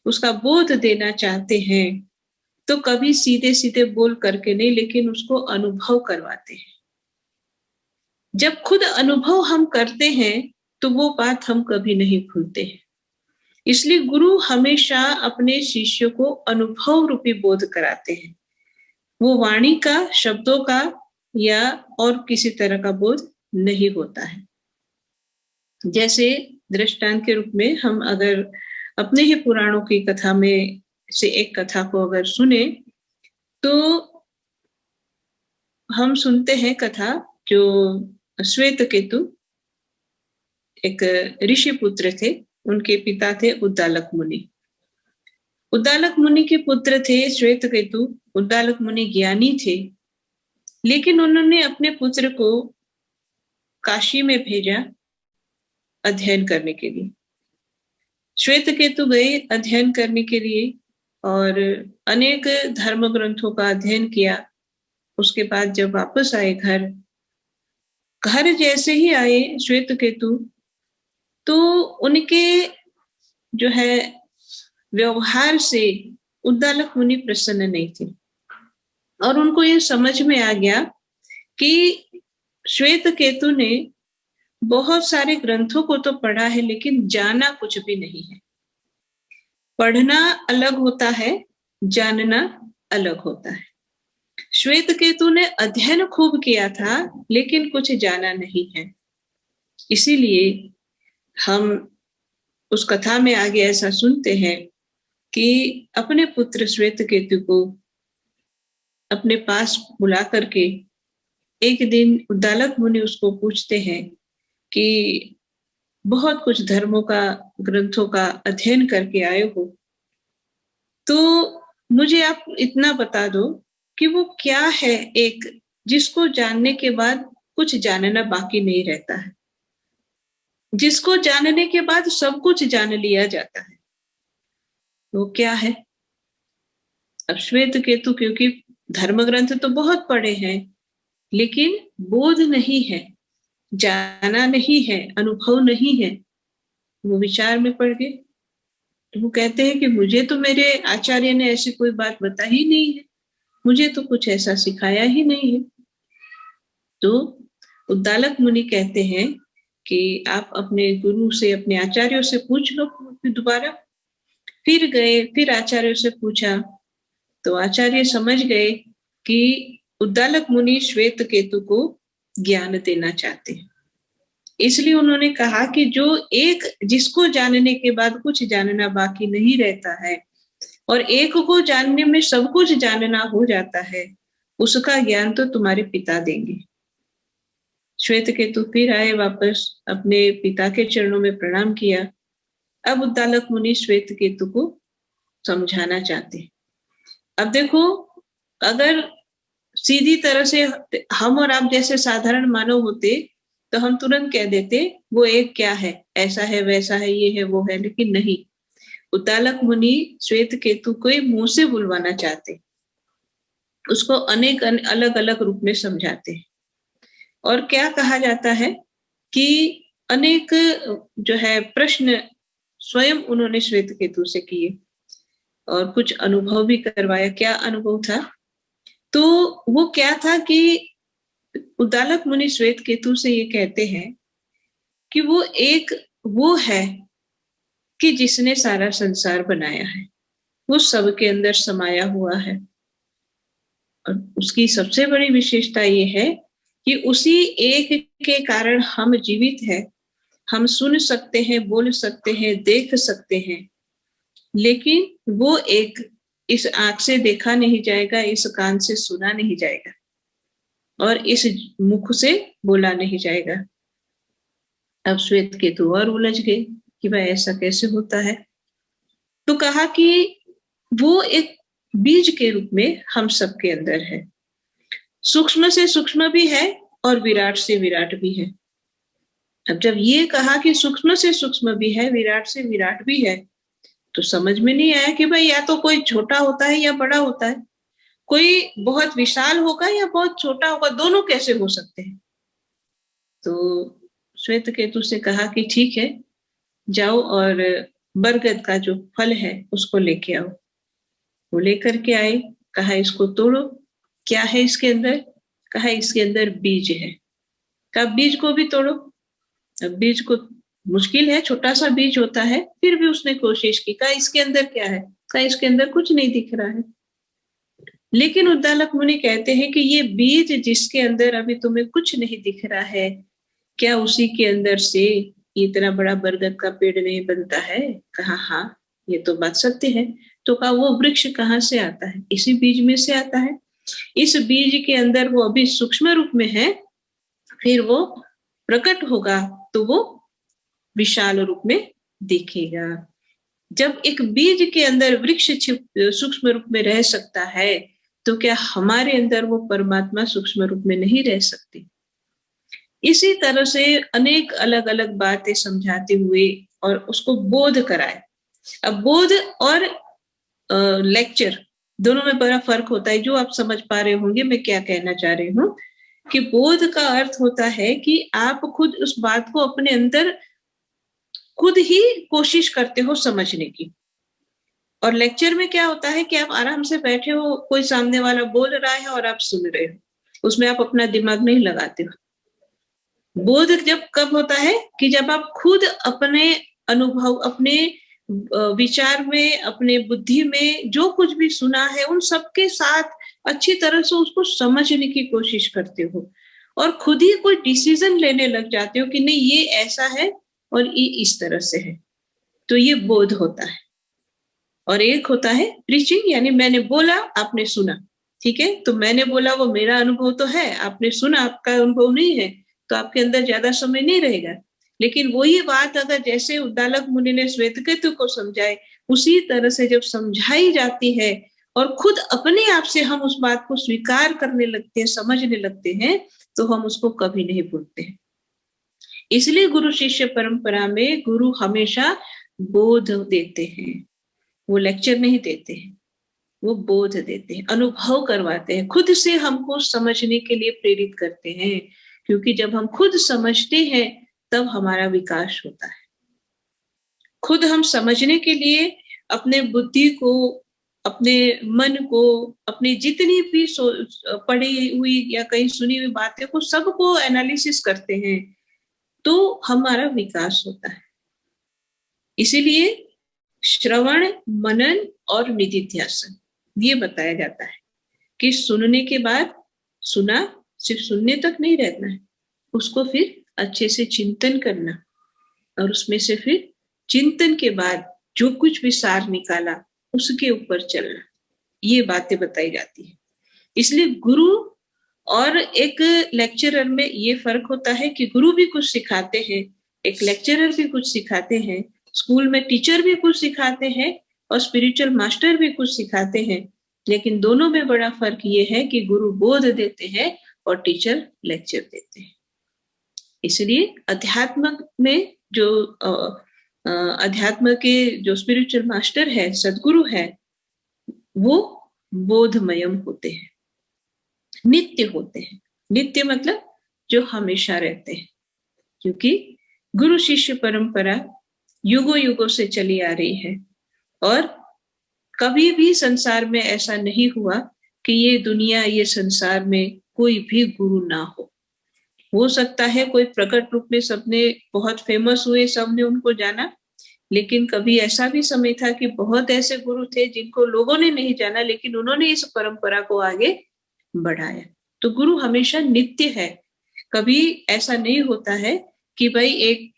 उसका बोध देना चाहते हैं, तो कभी सीधे सीधे बोल करके नहीं, लेकिन उसको अनुभव करवाते हैं। जब खुद अनुभव हम करते हैं तो वो बात हम कभी नहीं भूलते हैं। इसलिए गुरु हमेशा अपने शिष्य को अनुभव रूपी बोध कराते हैं। वो वाणी का, शब्दों का या और किसी तरह का बोध नहीं होता है। जैसे दृष्टांत के रूप में हम अगर अपने ही पुराणों की कथा में से एक कथा को अगर सुने, तो हम सुनते हैं कथा, जो श्वेत केतु एक ऋषि पुत्र थे, उनके पिता थे उद्दालक मुनि। उद्दालक मुनि के पुत्र थे श्वेत केतु। उद्दालक मुनि ज्ञानी थे, लेकिन उन्होंने अपने पुत्र को काशी में भेजा अध्ययन करने के लिए। श्वेत केतु गए अध्ययन करने के लिए और अनेक धर्म ग्रंथों का अध्ययन किया। उसके बाद जब वापस आए घर जैसे ही आए श्वेत केतु, तो उनके जो है व्यवहार से उद्दालक मुनि प्रसन्न नहीं थे, और उनको ये समझ में आ गया कि श्वेत केतु ने बहुत सारे ग्रंथों को तो पढ़ा है, लेकिन जाना कुछ भी नहीं है। पढ़ना अलग होता है, जानना अलग होता है। श्वेत केतु ने अध्ययन खूब किया था, लेकिन कुछ जाना नहीं है। इसीलिए हम उस कथा में आगे ऐसा सुनते हैं कि अपने पुत्र श्वेत केतु को अपने पास बुला करके एक दिन उद्दालक मुनि उसको पूछते हैं कि बहुत कुछ धर्मों का, ग्रंथों का अध्ययन करके आए हो, तो मुझे आप इतना बता दो कि वो क्या है एक जिसको जानने के बाद कुछ जानना बाकी नहीं रहता है, जिसको जानने के बाद सब कुछ जान लिया जाता है। वो क्या है? अब श्वेत केतु क्योंकि धर्म ग्रंथ तो बहुत पढ़े हैं, लेकिन बोध नहीं है, जाना नहीं है, अनुभव नहीं है। वो विचार में पड़ गए। तो वो कहते हैं कि मुझे तो मेरे आचार्य ने ऐसी कोई बात बता ही नहीं है, मुझे तो कुछ ऐसा सिखाया ही नहीं है। तो उद्दालक मुनि कहते हैं कि आप अपने गुरु से, अपने आचार्यों से पूछ लो दोबारा। फिर गए, फिर आचार्यों से पूछा, तो आचार्य समझ गए कि उद्दालक मुनि श्वेत केतु को ज्ञान देना चाहते हैं। इसलिए उन्होंने कहा कि जो एक, जिसको जानने के बाद कुछ जानना बाकी नहीं रहता है और एक को जानने में सब कुछ जानना हो जाता है, उसका ज्ञान तो तुम्हारे पिता देंगे। श्वेत केतु फिर आए वापस, अपने पिता के चरणों में प्रणाम किया। अब उद्दालक मुनि श्वेत केतु को समझाना चाहते हैं। अब देखो, अगर सीधी तरह से हम और आप जैसे साधारण मानव होते तो हम तुरंत कह देते वो एक क्या है, ऐसा है, वैसा है, ये है, वो है। लेकिन नहीं, उद्दालक मुनि श्वेत केतु को मुंह से बुलवाना चाहते, उसको अनेक अलग अलग रूप में समझाते हैं। और क्या कहा जाता है कि अनेक जो है प्रश्न स्वयं उन्होंने श्वेत केतु से किए और कुछ अनुभव भी करवाया। क्या अनुभव था? तो वो क्या था कि उद्दालक मुनि श्वेत केतु से ये कहते हैं कि वो एक वो है कि जिसने सारा संसार बनाया है, वो सबके अंदर समाया हुआ है। और उसकी सबसे बड़ी विशेषता ये है कि उसी एक के कारण हम जीवित हैं, हम सुन सकते हैं, बोल सकते हैं, देख सकते हैं। लेकिन वो एक इस आंख से देखा नहीं जाएगा, इस कान से सुना नहीं जाएगा और इस मुख से बोला नहीं जाएगा। अब श्वेत केतु और उलझ गए कि भाई ऐसा कैसे होता है। तो कहा कि वो एक बीज के रूप में हम सबके अंदर है, सूक्ष्म से सूक्ष्म भी है और विराट से विराट भी है। अब जब ये कहा कि सूक्ष्म से सूक्ष्म भी है, विराट से विराट भी है, तो समझ में नहीं आया कि भाई या तो कोई छोटा होता है या बड़ा होता है, कोई बहुत विशाल होगा या बहुत छोटा होगा, दोनों कैसे हो सकते हैं। तो श्वेत केतु से कहा कि ठीक है, जाओ और बरगद का जो फल है उसको लेके आओ। वो लेकर के आए, कहा इसको तोड़ो, क्या है इसके अंदर? कहा इसके अंदर बीज है। कहा बीज को भी तोड़ो। अब बीज को मुश्किल है, छोटा सा बीज होता है, फिर भी उसने कोशिश की। कहा इसके अंदर क्या है? कहा इसके अंदर कुछ नहीं दिख रहा है। लेकिन उद्दालक मुनि कहते हैं कि ये बीज जिसके अंदर अभी तुम्हें कुछ नहीं दिख रहा है, क्या उसी के अंदर से इतना बड़ा बरगद का पेड़ नहीं बनता है? कहा हाँ, ये तो बात सत्य है। तो कहा वो वृक्ष कहाँ से आता है? इसी बीज में से आता है। इस बीज के अंदर वो अभी सूक्ष्म रूप में है, फिर वो प्रकट होगा तो वो विशाल रूप में दिखेगा। जब एक बीज के अंदर वृक्ष सूक्ष्म रूप में रह सकता है, तो क्या हमारे अंदर वो परमात्मा सूक्ष्म रूप में नहीं रह सकती? इसी तरह से अनेक अलग अलग बातें समझाते हुए और उसको बोध कराए। अब बोध और लेक्चर दोनों में बड़ा फर्क होता है, जो आप समझ पा रहे होंगे मैं क्या कहना चाह रही हूँ। कि बोध का अर्थ होता है कि आप खुद उस बात को अपने अंदर खुद ही कोशिश करते हो समझने की। और लेक्चर में क्या होता है कि आप आराम से बैठे हो, कोई सामने वाला बोल रहा है और आप सुन रहे हो, उसमें आप अपना दिमाग नहीं लगाते हो। बोध जब कब होता है कि जब आप खुद अपने अनुभव, अपने विचार में, अपने बुद्धि में जो कुछ भी सुना है उन सबके साथ अच्छी तरह से उसको समझने की कोशिश करते हो और खुद ही कोई डिसीजन लेने लग जाते हो कि नहीं ये ऐसा है और ये इस तरह से है। तो ये बोध होता है। और एक होता है प्रीचिंग, यानी मैंने बोला, आपने सुना, ठीक है, तो मैंने बोला वो मेरा अनुभव तो है, आपने सुना, आपका अनुभव नहीं है, तो आपके अंदर ज्यादा समय नहीं रहेगा। लेकिन वही बात अगर जैसे उद्दालक मुनि ने श्वेतकेतु को समझाए, उसी तरह से जब समझाई जाती है और खुद अपने आप से हम उस बात को स्वीकार करने लगते हैं, समझने लगते हैं, तो हम उसको कभी नहीं भूलते हैं। इसलिए गुरु शिष्य परंपरा में गुरु हमेशा बोध देते हैं, वो लेक्चर नहीं देते हैं। वो बोध देते हैं, अनुभव करवाते हैं, खुद से हमको समझने के लिए प्रेरित करते हैं, क्योंकि जब हम खुद समझते हैं तब हमारा विकास होता है। खुद हम समझने के लिए अपने बुद्धि को, अपने मन को, अपनी जितनी भी पढ़ी हुई या कहीं सुनी हुई बातें को सबको एनालिसिस करते हैं तो हमारा विकास होता है। इसीलिए श्रवण, मनन और निधिध्यासन ये बताया जाता है कि सुनने के बाद, सुना सिर्फ सुनने तक नहीं रहना है, उसको फिर अच्छे से चिंतन करना, और उसमें से फिर चिंतन के बाद जो कुछ भी सार निकाला उसके ऊपर चलना, ये बातें बताई जाती है। इसलिए गुरु और एक लेक्चरर में ये फर्क होता है कि गुरु भी कुछ सिखाते हैं, एक लेक्चरर भी कुछ सिखाते हैं, स्कूल में टीचर भी कुछ सिखाते हैं और स्पिरिचुअल मास्टर भी कुछ सिखाते हैं, लेकिन दोनों में बड़ा फर्क ये है कि गुरु बोध देते हैं और टीचर लेक्चर देते हैं। इसलिए अध्यात्म में जो अध्यात्म के जो स्पिरिचुअल मास्टर है, सदगुरु है, वो बोधमयम होते हैं, नित्य होते हैं। नित्य मतलब जो हमेशा रहते हैं, क्योंकि गुरु शिष्य परंपरा युगों युगों से चली आ रही है और कभी भी संसार में ऐसा नहीं हुआ कि ये दुनिया, ये संसार में कोई भी गुरु ना हो सकता है कोई प्रकट रूप में सबने बहुत फेमस हुए, सबने उनको जाना, लेकिन कभी ऐसा भी समय था कि बहुत ऐसे गुरु थे जिनको लोगों ने नहीं जाना, लेकिन उन्होंने इस परंपरा को आगे बढ़ाया। तो गुरु हमेशा नित्य है। कभी ऐसा नहीं होता है कि भाई एक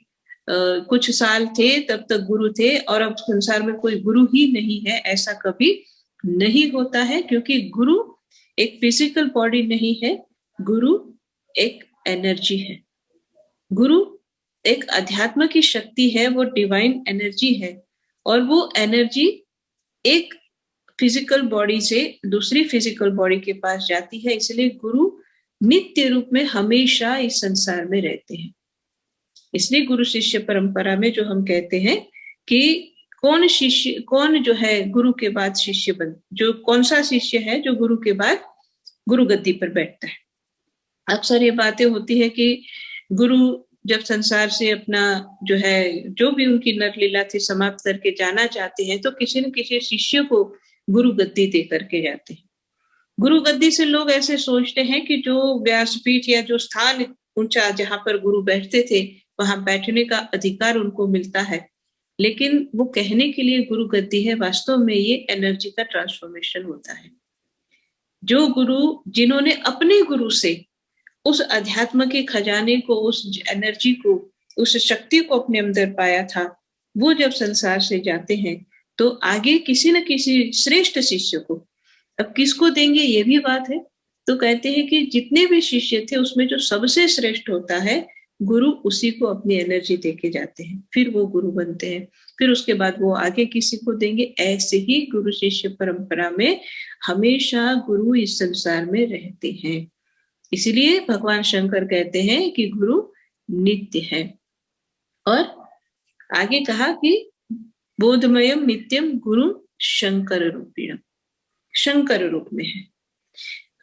कुछ साल थे तब तक गुरु थे और अब संसार में कोई गुरु ही नहीं है, ऐसा कभी नहीं होता है, क्योंकि गुरु एक फिजिकल बॉडी नहीं है, गुरु एक एनर्जी है, गुरु एक अध्यात्म की शक्ति है, वो डिवाइन एनर्जी है, और वो एनर्जी एक फिजिकल बॉडी से दूसरी फिजिकल बॉडी के पास जाती है। इसलिए गुरु नित्य रूप में हमेशा इस संसार में रहते हैं। इसलिए गुरु शिष्य परंपरा में जो हम कहते हैं कि कौन जो है गुरु के बाद शिष्य जो कौन सा शिष्य है जो गुरु के बाद गुरु गद्दी पर बैठता है। अक्सर ये बातें होती है कि गुरु जब संसार से अपना जो है जो भी उनकी नरलीला थी समाप्त करके जाना चाहते हैं तो किसी न किसी शिष्य को गुरु गद्दी दे करके जाते हैं। गुरु गद्दी से लोग ऐसे सोचते हैं कि जो व्यासपीठ या जो स्थान ऊंचा जहां पर गुरु बैठते थे वहां बैठने का अधिकार उनको मिलता है, लेकिन वो कहने के लिए गुरु गद्दी है, वास्तव में ये एनर्जी का ट्रांसफॉर्मेशन होता है। जो गुरु जिन्होंने अपने गुरु से उस अध्यात्म के खजाने को, उस एनर्जी को, उस शक्ति को अपने अंदर पाया था, वो जब संसार से जाते हैं तो आगे किसी न किसी श्रेष्ठ शिष्य को, अब किसको देंगे ये भी बात है, तो कहते हैं कि जितने भी शिष्य थे उसमें जो सबसे श्रेष्ठ होता है गुरु, उसी को अपनी एनर्जी देके जाते हैं, फिर वो गुरु बनते हैं, फिर उसके बाद वो आगे किसी को देंगे। ऐसे ही गुरु शिष्य परंपरा में हमेशा गुरु इस संसार में रहते हैं। इसलिए भगवान शंकर कहते हैं कि गुरु नित्य है, और आगे कहा कि बोधमयम नित्यम गुरु शंकर रूपिणम, शंकर रूप में है।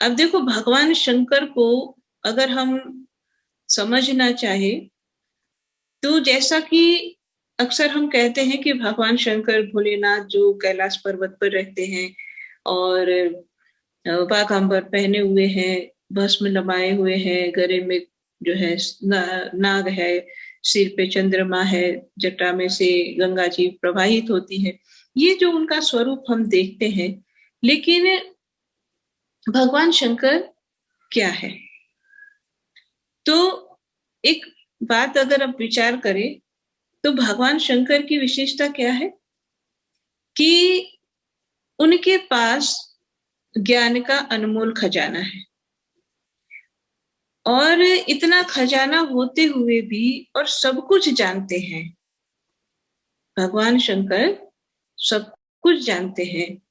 अब देखो भगवान शंकर को अगर हम समझना चाहे तो जैसा कि अक्सर हम कहते हैं कि भगवान शंकर भोलेनाथ जो कैलाश पर्वत पर रहते हैं और बाघांबर पहने हुए हैं, भस्म लगाए हुए हैं, गले में जो है नाग है, सिर पे चंद्रमा है, जटा में से गंगा जी प्रवाहित होती है, ये जो उनका स्वरूप हम देखते हैं, लेकिन भगवान शंकर क्या है? तो एक बात अगर आप विचार करें तो भगवान शंकर की विशेषता क्या है कि उनके पास ज्ञान का अनमोल खजाना है, और इतना खजाना होते हुए भी और सब कुछ जानते हैं। भगवान शंकर सब कुछ जानते हैं,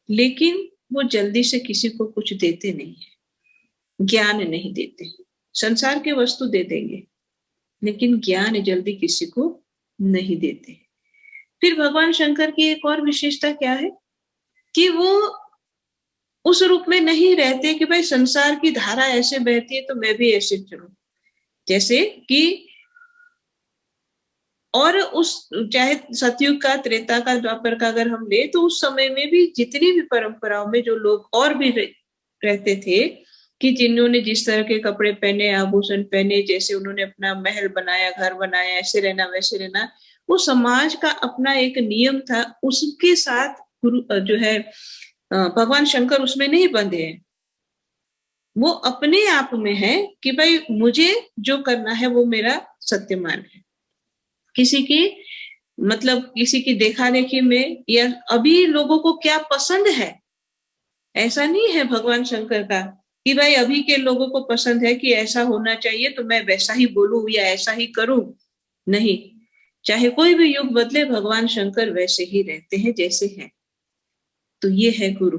लेकिन वो जल्दी से किसी को कुछ देते नहीं है, ज्ञान नहीं देते। संसार के वस्तु दे देंगे लेकिन ज्ञान जल्दी किसी को नहीं देते। फिर भगवान शंकर की एक और विशेषता क्या है कि वो उस रूप में नहीं रहते कि भाई संसार की धारा ऐसे बहती है तो मैं भी ऐसे चलूं। जैसे कि और उस चाहे सतयुग का, त्रेता का, द्वापर का अगर हम ले तो उस समय में भी जितनी भी परंपराओं में जो लोग और भी रहते थे कि जिन्होंने जिस तरह के कपड़े पहने, आभूषण पहने, जैसे उन्होंने अपना महल बनाया, घर बनाया, ऐसे रहना वैसे रहना, वो समाज का अपना एक नियम था। उसके साथ गुरु जो है भगवान शंकर उसमें नहीं बंधे हैं। वो अपने आप में है कि भाई मुझे जो करना है वो मेरा सत्यमान है। किसी की मतलब किसी की देखा देखी में या अभी लोगों को क्या पसंद है, ऐसा नहीं है भगवान शंकर का कि भाई अभी के लोगों को पसंद है कि ऐसा होना चाहिए तो मैं वैसा ही बोलूं या ऐसा ही करूं। नहीं, चाहे कोई भी युग बदले भगवान शंकर वैसे ही रहते हैं जैसे हैं। तो ये है गुरु।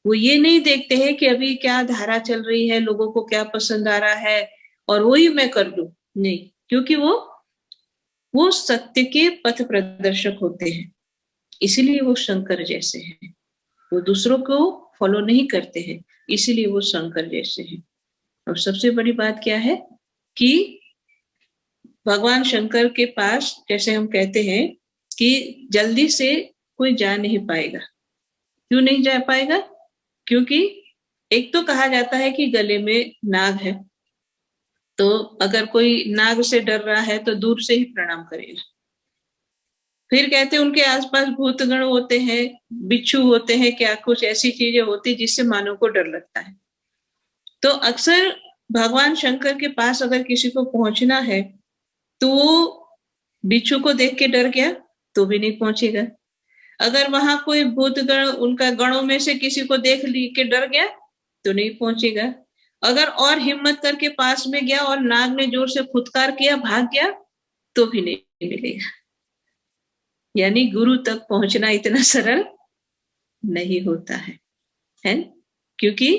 वो ये नहीं देखते हैं कि अभी क्या धारा चल रही है, लोगों को क्या पसंद आ रहा है और वही मैं कर दूं। नहीं, क्योंकि वो सत्य के पथ प्रदर्शक होते हैं, इसीलिए वो शंकर जैसे हैं। वो दूसरों को फॉलो नहीं करते हैं, इसीलिए वो शंकर जैसे हैं। और सबसे बड़ी बात क्या है कि भगवान शंकर के पास जैसे हम कहते हैं कि जल्दी से कोई जा नहीं पाएगा। क्यों नहीं जा पाएगा? क्योंकि एक तो कहा जाता है कि गले में नाग है, तो अगर कोई नाग से डर रहा है तो दूर से ही प्रणाम करेगा। फिर कहते हैं उनके आसपास भूतगण होते हैं, बिच्छू होते हैं, क्या कुछ ऐसी चीजें होती जिससे मानव को डर लगता है। तो अक्सर भगवान शंकर के पास अगर किसी को पहुंचना है तो वो बिच्छू को देख के डर गया तो भी नहीं पहुंचेगा। अगर वहां कोई भूतगण उनका गणों में से किसी को देख के डर गया तो नहीं पहुंचेगा। अगर और हिम्मत करके पास में गया और नाग ने जोर से फुटकार किया, भाग गया, तो भी नहीं मिलेगा। यानी गुरु तक पहुंचना इतना सरल नहीं होता है? क्योंकि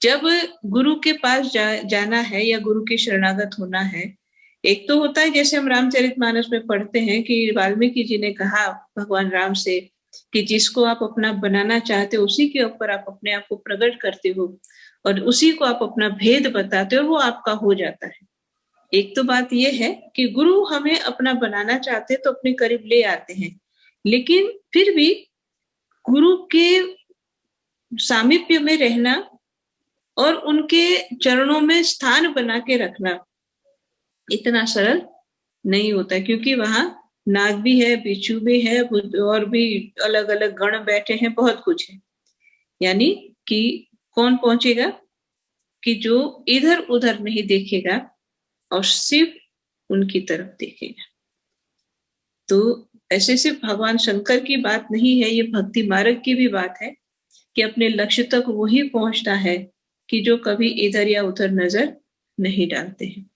जब गुरु के पास जाना है या गुरु के शरणागत होना है, एक तो होता है जैसे हम रामचरितमानस में पढ़ते हैं कि वाल्मीकि जी ने कहा भगवान राम से कि जिसको आप अपना बनाना चाहते हो उसी के ऊपर आप अपने आप को प्रकट करते हो और उसी को आप अपना भेद बताते हो और वो आपका हो जाता है। एक तो बात ये है कि गुरु हमें अपना बनाना चाहते हैं तो अपने करीब ले आते हैं, लेकिन फिर भी गुरु के सामीप्य में रहना और उनके चरणों में स्थान बना के रखना इतना सरल नहीं होता, क्योंकि वहां नाग भी है, बिच्छू भी है और भी अलग अलग गण बैठे हैं, बहुत कुछ है। यानी कि कौन पहुंचेगा कि जो इधर उधर नहीं देखेगा और सिर्फ उनकी तरफ देखेगा। तो ऐसे सिर्फ भगवान शंकर की बात नहीं है, ये भक्ति मार्ग की भी बात है कि अपने लक्ष्य तक वही पहुंचता है कि जो कभी इधर या उधर नजर नहीं डालते हैं।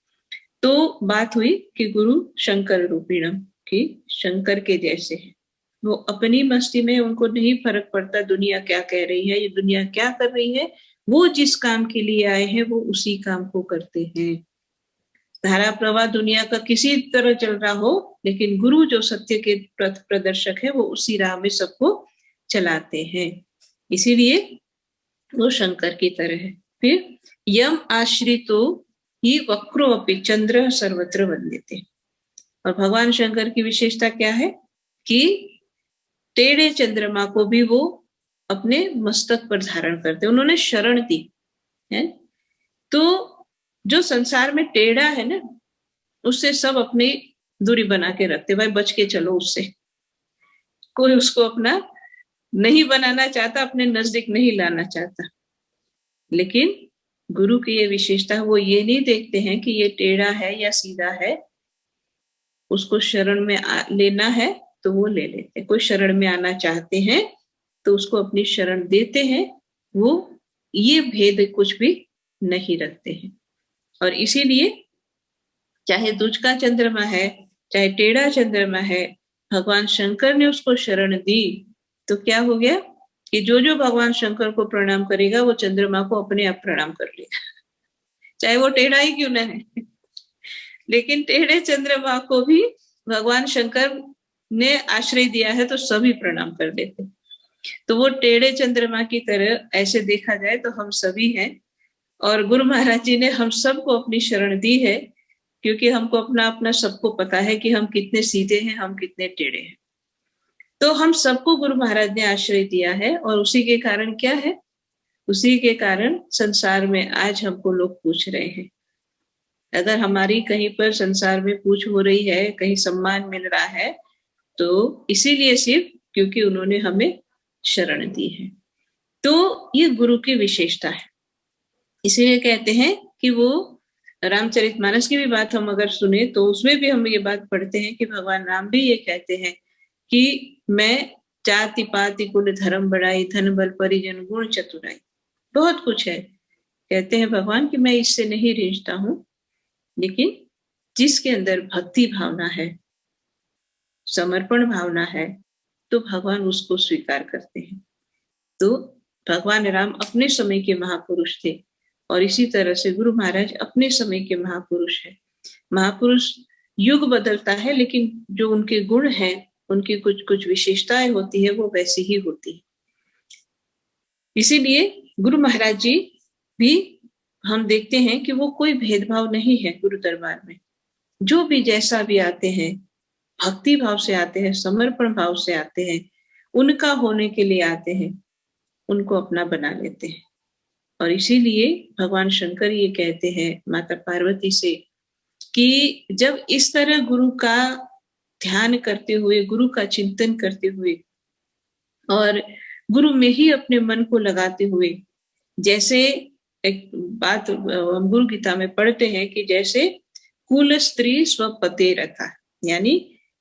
तो बात हुई कि गुरु शंकर रूपिणम की शंकर के जैसे हैं। वो अपनी मस्ती में, उनको नहीं फर्क पड़ता दुनिया क्या कह रही है, ये दुनिया क्या कर रही है। वो जिस काम के लिए आए हैं वो उसी काम को करते हैं। धारा प्रवाह दुनिया का किसी तरह चल रहा हो, लेकिन गुरु जो सत्य के प्रदर्शक है वो उसी राह में सबको चलाते हैं, इसीलिए वो शंकर की तरह है। फिर यम आश्रितो ही वक्रो अपि चंद्र सर्वत्र वंदिते। और भगवान शंकर की विशेषता क्या है कि टेढ़े चंद्रमा को भी वो अपने मस्तक पर धारण करते, उन्होंने शरण दी है। तो जो संसार में टेढ़ा है ना, उससे सब अपनी दूरी बना के रखते, भाई बच के चलो उससे। कोई उसको अपना नहीं बनाना चाहता, अपने नजदीक नहीं लाना चाहता। लेकिन गुरु की ये विशेषता है, वो ये नहीं देखते हैं कि ये टेढ़ा है या सीधा है, उसको शरण में लेना है तो वो ले लेते हैं। कोई शरण में आना चाहते हैं तो उसको अपनी शरण देते हैं, वो ये भेद कुछ भी नहीं रखते हैं। और इसीलिए चाहे दुज का चंद्रमा है, चाहे टेढ़ा चंद्रमा है, भगवान शंकर ने उसको शरण दी तो क्या हो गया कि जो जो भगवान शंकर को प्रणाम करेगा वो चंद्रमा को अपने आप प्रणाम कर लेगा, चाहे वो टेढ़ा ही क्यों ना है। लेकिन टेढ़े चंद्रमा को भी भगवान शंकर ने आश्रय दिया है तो सभी प्रणाम कर देते। तो वो टेढ़े चंद्रमा की तरह ऐसे देखा जाए तो हम सभी हैं, और गुरु महाराज जी ने हम सबको अपनी शरण दी है, क्योंकि हमको अपना अपना सबको पता है कि हम कितने सीधे हैं, हम कितने टेढ़े हैं। तो हम सबको गुरु महाराज ने आश्रय दिया है, और उसी के कारण क्या है, उसी के कारण संसार में आज हमको लोग पूछ रहे हैं। अगर हमारी कहीं पर संसार में पूछ हो रही है, कहीं सम्मान मिल रहा है, तो इसीलिए सिर्फ क्योंकि उन्होंने हमें शरण दी है। तो ये गुरु की विशेषता है। इसीलिए कहते हैं कि वो रामचरितमानस की भी बात हम अगर सुने तो उसमें भी हम ये बात पढ़ते हैं कि भगवान राम भी ये कहते हैं कि मैं जाति पाति कुल धर्म बढ़ाई, धन बल परिजन गुण चतुराई, बहुत कुछ है। कहते हैं भगवान कि मैं इससे नहीं रिझता हूं, लेकिन जिसके अंदर भक्ति भावना है, समर्पण भावना है, तो भगवान उसको स्वीकार करते हैं। तो भगवान राम अपने समय के महापुरुष थे, और इसी तरह से गुरु महाराज अपने समय के महापुरुष है। महापुरुष युग बदलता है, लेकिन जो उनके गुण हैं, उनकी कुछ कुछ विशेषताएं होती है, वो वैसी ही होती है। इसीलिए गुरु महाराज जी भी हम देखते हैं कि वो कोई भेदभाव नहीं है गुरु दरबार में। जो भी जैसा भी आते हैं, भक्ति भाव से आते हैं, समर्पण भाव से आते हैं, उनका होने के लिए आते हैं, उनको अपना बना लेते हैं। और इसीलिए भगवान शंकर ये कहते हैं माता पार्वती से कि जब इस तरह गुरु का ध्यान करते हुए, गुरु का चिंतन करते हुए और गुरु में ही अपने मन को लगाते हुए, जैसे एक बात हम गुरु गीता में पढ़ते हैं कि जैसे कुल स्त्री स्वपते रथा, यानी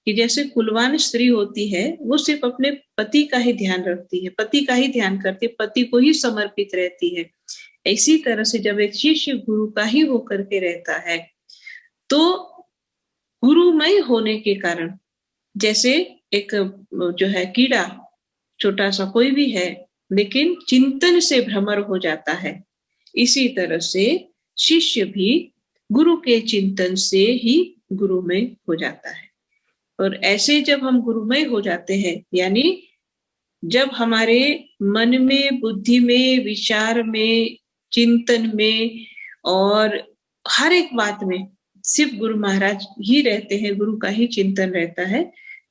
कि जैसे कुलवान स्त्री होती है वो सिर्फ अपने पति का ही ध्यान रखती है, पति का ही ध्यान करती है, पति को ही समर्पित रहती है। इसी तरह से जब एक शिष्य गुरु का ही होकर के रहता है, तो गुरुमय होने के कारण, जैसे एक जो है कीड़ा छोटा सा कोई भी है, लेकिन चिंतन से भ्रमर हो जाता है, इसी तरह से शिष्य भी गुरु के चिंतन से ही गुरुमय हो जाता है। और ऐसे जब हम गुरुमय हो जाते हैं, यानी जब हमारे मन में, बुद्धि में, विचार में, चिंतन में और हर एक बात में सिर्फ गुरु महाराज ही रहते हैं, गुरु का ही चिंतन रहता है,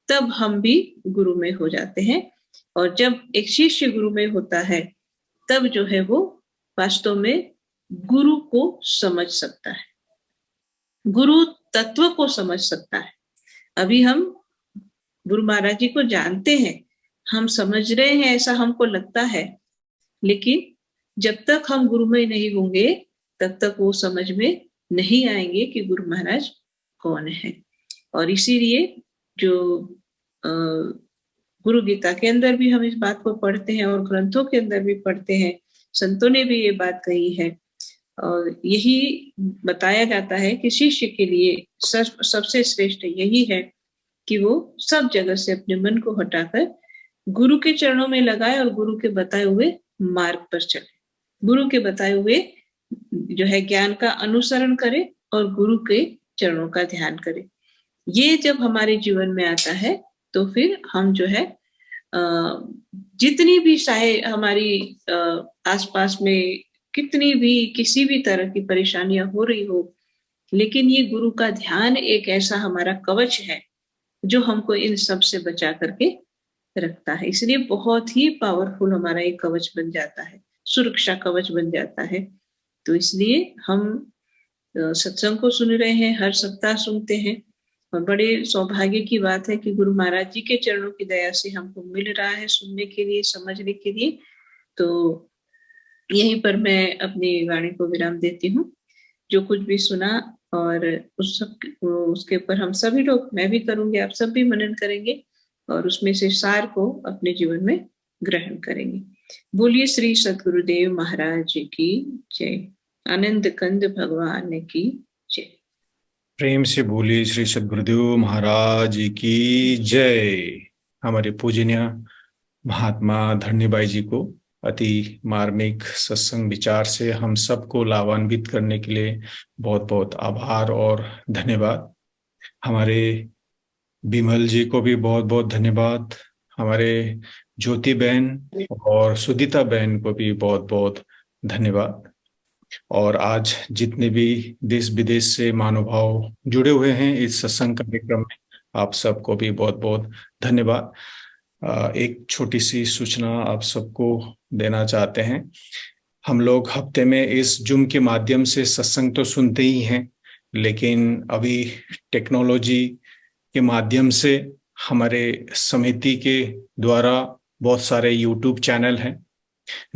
तब हम भी गुरुमय हो जाते हैं। और जब एक शिष्य गुरुमय होता है, तब जो है वो वास्तव में गुरु को समझ सकता है, गुरु तत्व को समझ सकता है। अभी हम गुरु महाराज जी को जानते हैं, हम समझ रहे हैं, ऐसा हमको लगता है, लेकिन जब तक हम गुरुमय नहीं होंगे तब तक वो समझ में नहीं आएंगे कि गुरु महाराज कौन है। और इसीलिए जो गुरु गीता के अंदर भी हम इस बात को पढ़ते हैं और ग्रंथों के अंदर भी पढ़ते हैं, संतों ने भी ये बात कही है, और यही बताया जाता है कि शिष्य के लिए सबसे श्रेष्ठ यही है कि वो सब जगह से अपने मन को हटाकर गुरु के चरणों में लगाए और गुरु के बताए हुए मार्ग पर चले, गुरु के बताए हुए जो है ज्ञान का अनुसरण करे और गुरु के चरणों का ध्यान करे। ये जब हमारे जीवन में आता है तो फिर हम जो है जितनी भी चाहे हमारी आसपास में कितनी भी किसी भी तरह की परेशानियां हो रही हो, लेकिन ये गुरु का ध्यान एक ऐसा हमारा कवच है जो हमको इन सब से बचा करके रखता है। इसलिए बहुत ही पावरफुल हमारा एक कवच बन जाता है, सुरक्षा कवच बन जाता है। तो इसलिए हम सत्संग को सुन रहे हैं, हर सप्ताह सुनते हैं, और बड़े सौभाग्य की बात है कि गुरु महाराज जी के चरणों की दया से हमको मिल रहा है सुनने के लिए, समझने के लिए। तो यहीं पर मैं अपनी वाणी को विराम देती हूँ। जो कुछ भी सुना और उसके ऊपर हम सभी लोग, मैं भी करूंगी, आप सब भी मनन करेंगे और उसमें से सार को अपने जीवन में ग्रहण करेंगे। बोलिए श्री सद्गुरुदेव महाराज की जय। आनंद कंद भगवान की जय। प्रेम से बोलिए श्री सद्गुरुदेव महाराज की जय। हमारे पूजनीय महात्मा धन्यबाई जी को अति मार्मिक सत्संग विचार से हम सबको लाभान्वित करने के लिए बहुत बहुत आभार और धन्यवाद। हमारे बिमल जी को भी बहुत बहुत धन्यवाद। हमारे ज्योति बहन और सुदीता बहन को भी बहुत बहुत धन्यवाद। और आज जितने भी देश विदेश से महानुभाव जुड़े हुए हैं इस सत्संग कार्यक्रम में, आप सबको भी बहुत बहुत धन्यवाद। एक छोटी सी सूचना आप सबको देना चाहते हैं। हम लोग हफ्ते में इस जूम के माध्यम से सत्संग तो सुनते ही हैं, लेकिन अभी टेक्नोलॉजी के माध्यम से हमारे समिति के द्वारा बहुत सारे यूट्यूब चैनल हैं।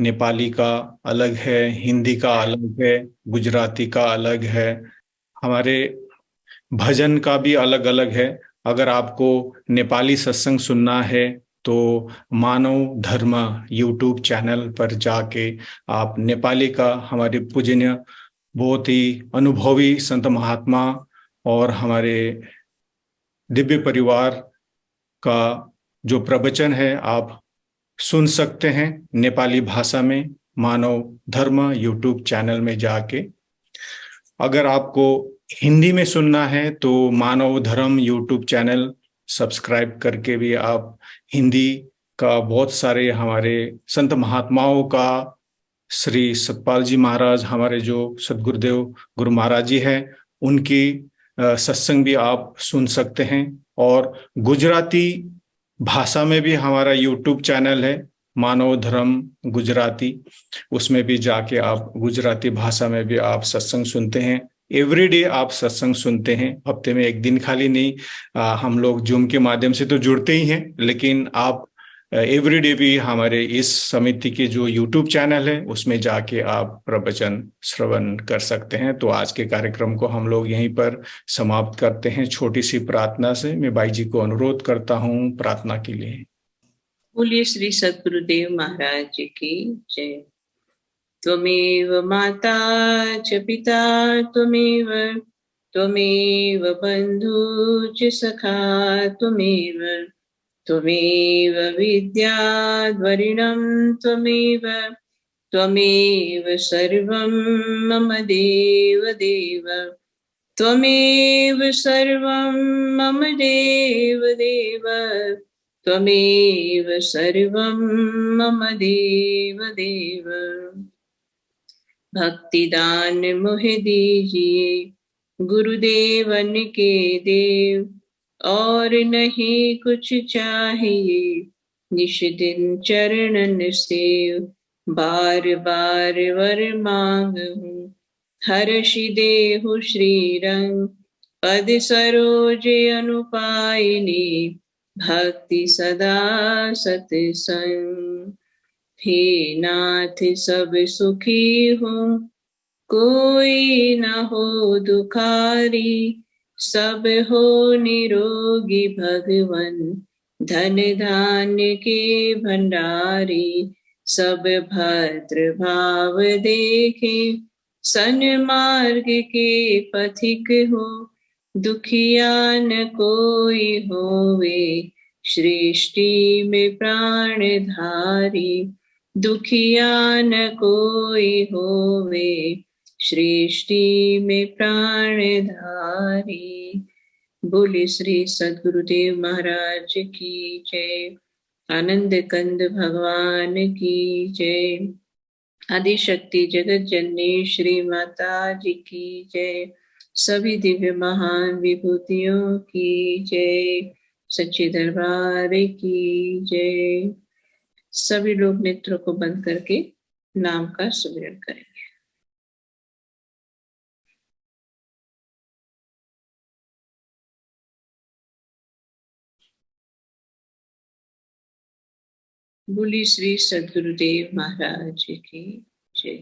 नेपाली का अलग है, हिंदी का अलग है, गुजराती का अलग है, हमारे भजन का भी अलग अलग है। अगर आपको नेपाली सत्संग सुनना है तो मानव धर्म यूट्यूब चैनल पर जाके आप नेपाली का, हमारे पूजनीय बहुत ही अनुभवी संत महात्मा और हमारे दिव्य परिवार का जो प्रवचन है आप सुन सकते हैं नेपाली भाषा में, मानव धर्म यूट्यूब चैनल में जाके। अगर आपको हिंदी में सुनना है तो मानव धर्म यूट्यूब चैनल सब्सक्राइब करके भी आप हिंदी का बहुत सारे हमारे संत महात्माओं का, श्री सतपाल जी महाराज, हमारे जो सदगुरुदेव गुरु महाराज जी हैं, उनकी सत्संग भी आप सुन सकते हैं। और गुजराती भाषा में भी हमारा यूट्यूब चैनल है मानव धर्म गुजराती, उसमें भी जाके आप गुजराती भाषा में भी आप सत्संग सुनते हैं। एवरीडे आप सत्संग सुनते हैं, हफ्ते में एक दिन खाली नहीं। हम लोग जूम के माध्यम से तो जुड़ते ही हैं, लेकिन आप एवरीडे भी हमारे इस समिति के जो यूट्यूब चैनल है उसमें जाके आप प्रवचन श्रवण कर सकते हैं। तो आज के कार्यक्रम को हम लोग यहीं पर समाप्त करते हैं छोटी सी प्रार्थना से। मैं भाई जी को अनुरोध करता हूँ प्रार्थना के लिए। बोलिए श्री सद्गुरुदेव महाराज जी की जय। त्वमेव माता च पिता त्वमेव, त्वमेव बन्धु च सखा त्वमेव, त्वमेव विद्याद्वरिणं त्वमेव, त्वमेव सर्वं मम देव देव, त्वमेव सर्वं मम देव देव, त्वमेव सर्वं मम देव देव। भक्तिदान मोहे दीजिए गुरुदेवन के देव, और नहीं कुछ चाहिए निश दिन चरणन सेव, बार बार वर मांगहूँ हर्षि देहु श्रीरंग, पद सरोज अनुपायिनी भक्ति सदा सत्संग। हे नाथ सब सुखी हो कोई न हो दुखारी, सब हो निरोगी भगवन धन धान्य के भंडारी, सब भद्र भाव देखे सन्मार्ग के पथिक हो, दुखिया न कोई होवे सृष्टि में प्राणधारी, दुखिया न कोई होवे सृष्टि में प्राणधारी। बोले श्री सद्गुरुदेव महाराज की जय। आनंद कंद भगवान की जय। आदिशक्ति जगत जननी श्री माता जी की जय। सभी दिव्य महान विभूतियों की जय। सच्चे दरबार की जय। सभी लोग नेत्रों को बंद करके नाम का सुमिरन करेंगे। बोली श्री सद्गुरुदेव महाराज की जय।